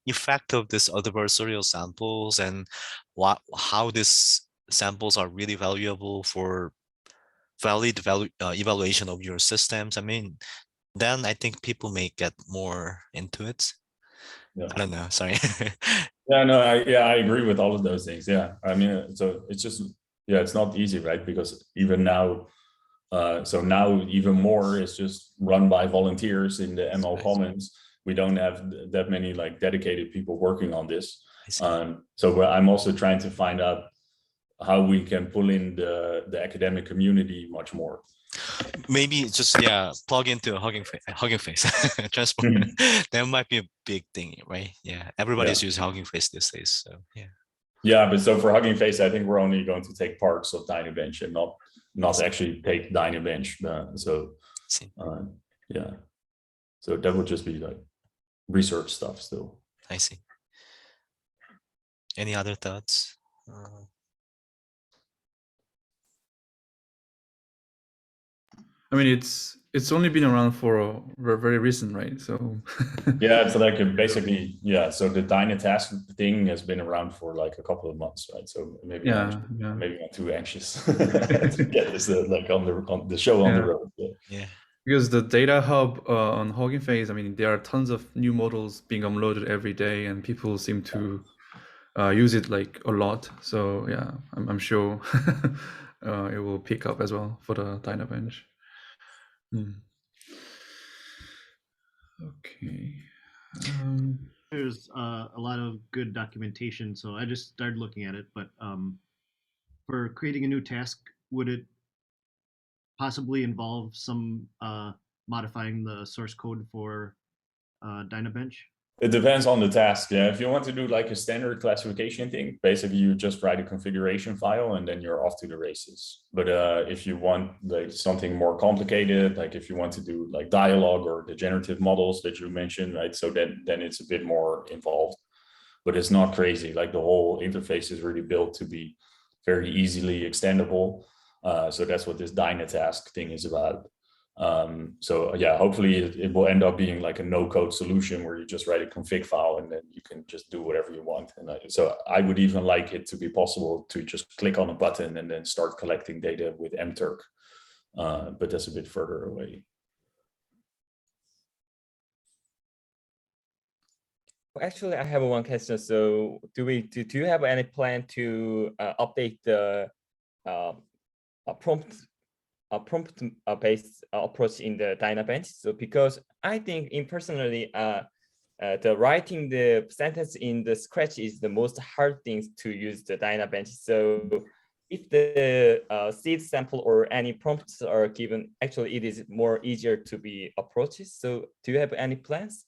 effect of this adversarial samples and how these samples are really valuable for valid evaluation of your systems. I mean, then I think people may get more into it. Yeah. I don't know. Sorry. Yeah, no, I agree with all of those things. Yeah, I mean, so it's just, yeah, it's not easy, right? Because even now, so now even more is just run by volunteers in the ML Commons. We don't have that many like dedicated people working on this. So I'm also trying to find out how we can pull in the academic community much more. Maybe just plug into Hugging Face transport. That might be a big thing, right? Yeah, everybody's using Hugging Face these days. So yeah, but so for Hugging Face, I think we're only going to take parts of Dynabench and not actually take Dynabench. Yeah, so that would just be like research stuff still. I see. Any other thoughts? I mean, it's only been around for very recent, right? So yeah, it's like basically, yeah. So the Dynatask thing has been around for like a couple of months, right? So maybe maybe not too anxious to get this like on the show on the road. Yeah. Because the data hub on Hugging Face, I mean, there are tons of new models being uploaded every day, and people seem to use it like a lot. So yeah, I'm sure it will pick up as well for the Dynabench. Okay. There's a lot of good documentation, so I just started looking at it. But for creating a new task, would it possibly involve some modifying the source code for Dynabench? It depends on the task. Yeah, if you want to do like a standard classification thing, basically you just write a configuration file and then you're off to the races. But if you want like something more complicated, like if you want to do like dialogue or the generative models that you mentioned, right? So then it's a bit more involved, but it's not crazy. Like the whole interface is really built to be very easily extendable. So that's what this Dynatask thing is about. So yeah, hopefully it will end up being like a no-code solution where you just write a config file and then you can just do whatever you want. And so I would even like it to be possible to just click on a button and then start collecting data with mturk, but that's a bit further away. Actually, I have one question. So do you have any plan to update the prompt-based approach in the Dynabench? So because I think personally, the writing the sentence in the Scratch is the most hard thing to use the Dynabench. So if the seed sample or any prompts are given, actually it is more easier to be approached. So do you have any plans?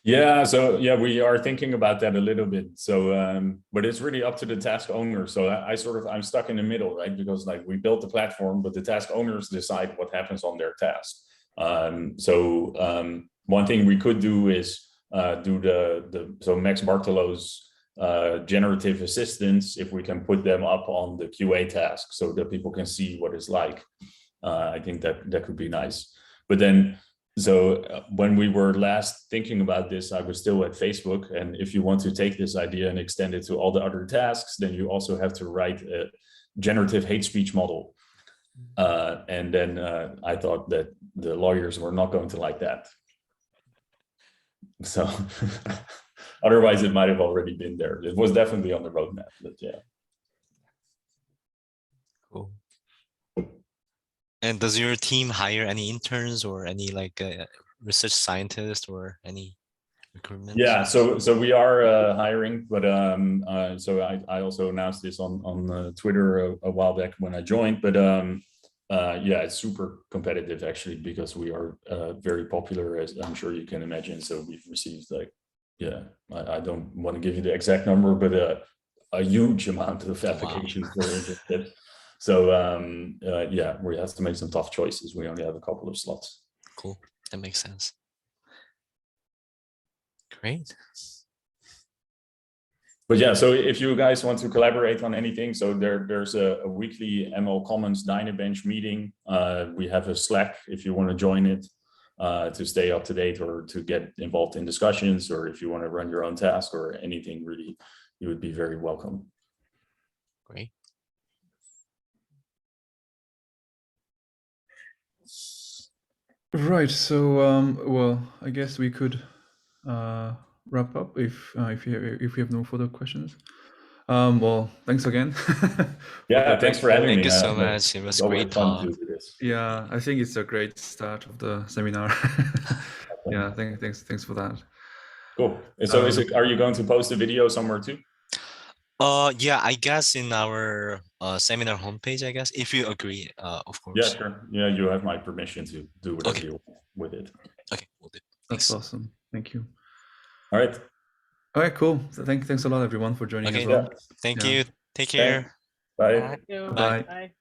Yeah, so yeah, we are thinking about that a little bit. So, but it's really up to the task owner. So I'm stuck in the middle, right? Because like we built the platform, but the task owners decide what happens on their task. One thing we could do is do so Max Bartolow's generative assistants, if we can put them up on the QA task so that people can see what it's like. I think that could be nice. But then, so when we were last thinking about this, I was still at Facebook. And if you want to take this idea and extend it to all the other tasks, then you also have to write a generative hate speech model. And then I thought that the lawyers were not going to like that. So otherwise it might have already been there. It was definitely on the roadmap, but yeah. Cool. And does your team hire any interns or any like research scientists or any recruitment? Yeah, so we are hiring, but so I also announced this on Twitter a while back when I joined, but yeah, it's super competitive actually, because we are very popular, as I'm sure you can imagine. So we've received like, yeah, I don't want to give you the exact number, but a huge amount of applications that are interested. So yeah, we have to make some tough choices. We only have a couple of slots. Cool, that makes sense. Great. But yeah, so if you guys want to collaborate on anything, so there's a weekly ML Commons Dynabench meeting. We have a Slack if you want to join it to stay up to date or to get involved in discussions, or if you want to run your own task or anything, really, you would be very welcome. Great. Right. So well, I guess we could wrap up if we have no further questions. Well, thanks again. Yeah, thanks for having me. Thank you so much. It was great fun talk. to do this. Yeah, I think it's a great start of the seminar. Yeah, thanks for that. Cool. So are you going to post a video somewhere too? Yeah, I guess in our seminar homepage, I guess, if you agree, of course. Yeah, sure. Yeah, you have my permission to do whatever you want with it. Okay, we'll do. That's awesome. Thank you. All right. All right, cool. So thanks a lot, everyone, for joining as well. Thank you. Take care. Bye. Bye. Bye. Bye.